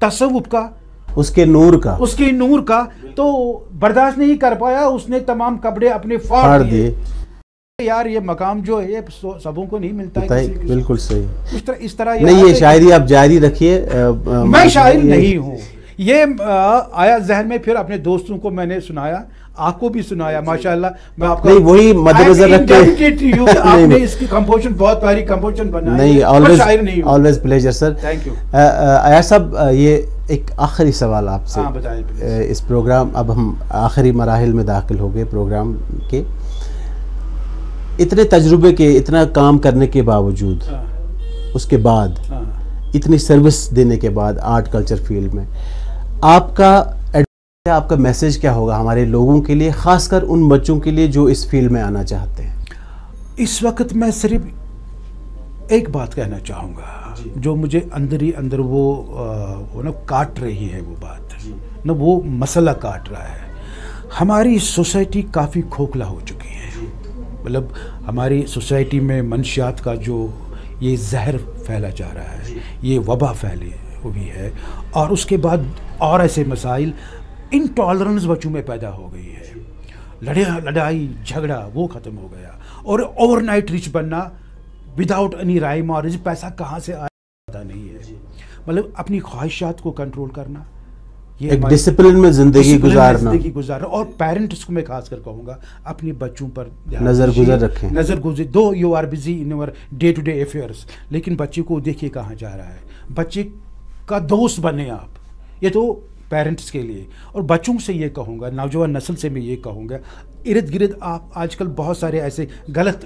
तसव्वुफ का, उसके नूर का, तो बर्दाश्त नहीं कर पाया, उसने तमाम कपड़े अपने फाड़ दिए। यार ये मकाम जो है ये सबों को नहीं मिलता है। बिल्कुल सही। इस तरह नहीं, ये शायरी आप जारी रखिए। मैं शायर नहीं हूँ, ये आया जहन में, फिर अपने दोस्तों को मैंने सुनाया, आपको भी सुनाया माशाल्लाह। मैं आपको नहीं, वही मद्देनजर रख के आपने इसकी कंपोजिशन बहुत प्यारी कंपोजिशन बनाई। नहीं, always pleasure sir, thank you. आया साहब, ये एक आखिरी सवाल आपसे। हाँ, बताइए। इस प्रोग्राम, अब हम आखिरी मराहिल में दाखिल हो गए प्रोग्राम के। इतने तजुर्बे के, इतना काम करने के बावजूद, उसके बाद इतनी सर्विस देने के बाद आर्ट कल्चर फील्ड में, आपका मैसेज क्या होगा हमारे लोगों के लिए, खासकर उन बच्चों के लिए जो इस फील्ड में आना चाहते हैं? इस वक्त मैं सिर्फ एक बात कहना चाहूँगा, जो मुझे अंदर ही अंदर वो ना काट रही है, वो बात ना, वो मसला काट रहा है। हमारी सोसाइटी काफ़ी खोखला हो चुकी है। मतलब हमारी सोसाइटी में मंशियात का जो ये जहर फैला जा रहा है, ये वबा फैली हुई है। और उसके बाद और ऐसे मसाइल, इंटॉलरेंस बच्चों में पैदा हो गई है, लड़ाई झगड़ा वो ख़त्म हो गया, और ओवरनाइट रिच बनना विदाउट एनी राइम और रिज, पैसा कहाँ से आया पता नहीं है। मतलब अपनी ख्वाहिशात को कंट्रोल करना, ये एक डिसिप्लिन में जिंदगी गुजारना, और पेरेंट्स को मैं खास कर कहूँगा अपने बच्चों पर नज़र रखें। Though you are busy in your day to day affairs, लेकिन बच्चे को देखिए कहाँ जा रहा है। बच्चे का दोस्त बने आप, ये तो पेरेंट्स के लिए। और बच्चों से ये कहूँगा, नौजवान नस्ल से मैं ये कहूँगा, इर्द गिर्द आप आजकल बहुत सारे ऐसे गलत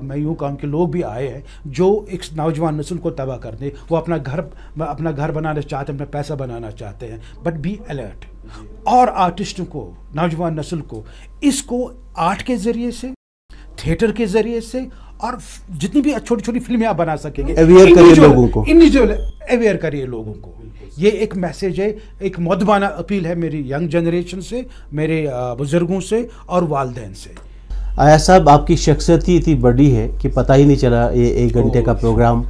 मैं यूँ कहूँ के लोग भी आए हैं जो एक नौजवान नस्ल को तबाह कर दे। वो अपना घर बनाना चाहते हैं, अपना पैसा बनाना चाहते हैं, बट बी अलर्ट। और आर्टिस्टों को, नौजवान नस्ल को, इसको आर्ट के ज़रिए से, थिएटर के ज़रिए से, और जितनी भी छोटी छोटी फिल्में आप बना सकेंगे, अवेयर करिए लोगों को, अवेयर करिए लोगों को। ये एक मैसेज है, एक मुद्दाना अपील है मेरी यंग जनरेशन से, मेरे बुजुर्गों से और वालिदैन से। आया साहब, आपकी शख्सियत ही इतनी बड़ी है कि पता ही नहीं चला ये 1 घंटे का प्रोग्राम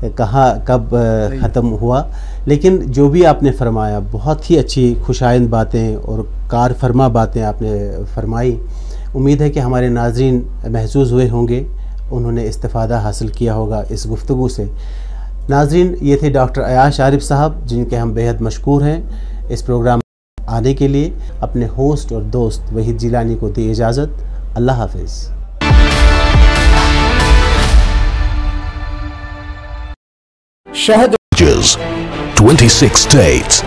कब ख़त्म हुआ। लेकिन जो भी आपने फरमाया, बहुत ही अच्छी खुशाइंद बातें और कार फरमा बातें आपने फरमाई। उम्मीद है कि हमारे नाज़रीन महसूस हुए होंगे, उन्होंने इस्तिफ़ादा हासिल किया होगा इस गुफ्तगू से। नाज़रीन, ये थे डॉक्टर अयाश आरिफ साहब, जिनके हम बेहद मशकूर हैं इस प्रोग्राम में आने के लिए। अपने होस्ट और दोस्त वहीद जिलानी को दी इजाज़त। अल्लाह हाफिज़। Shahid 26 states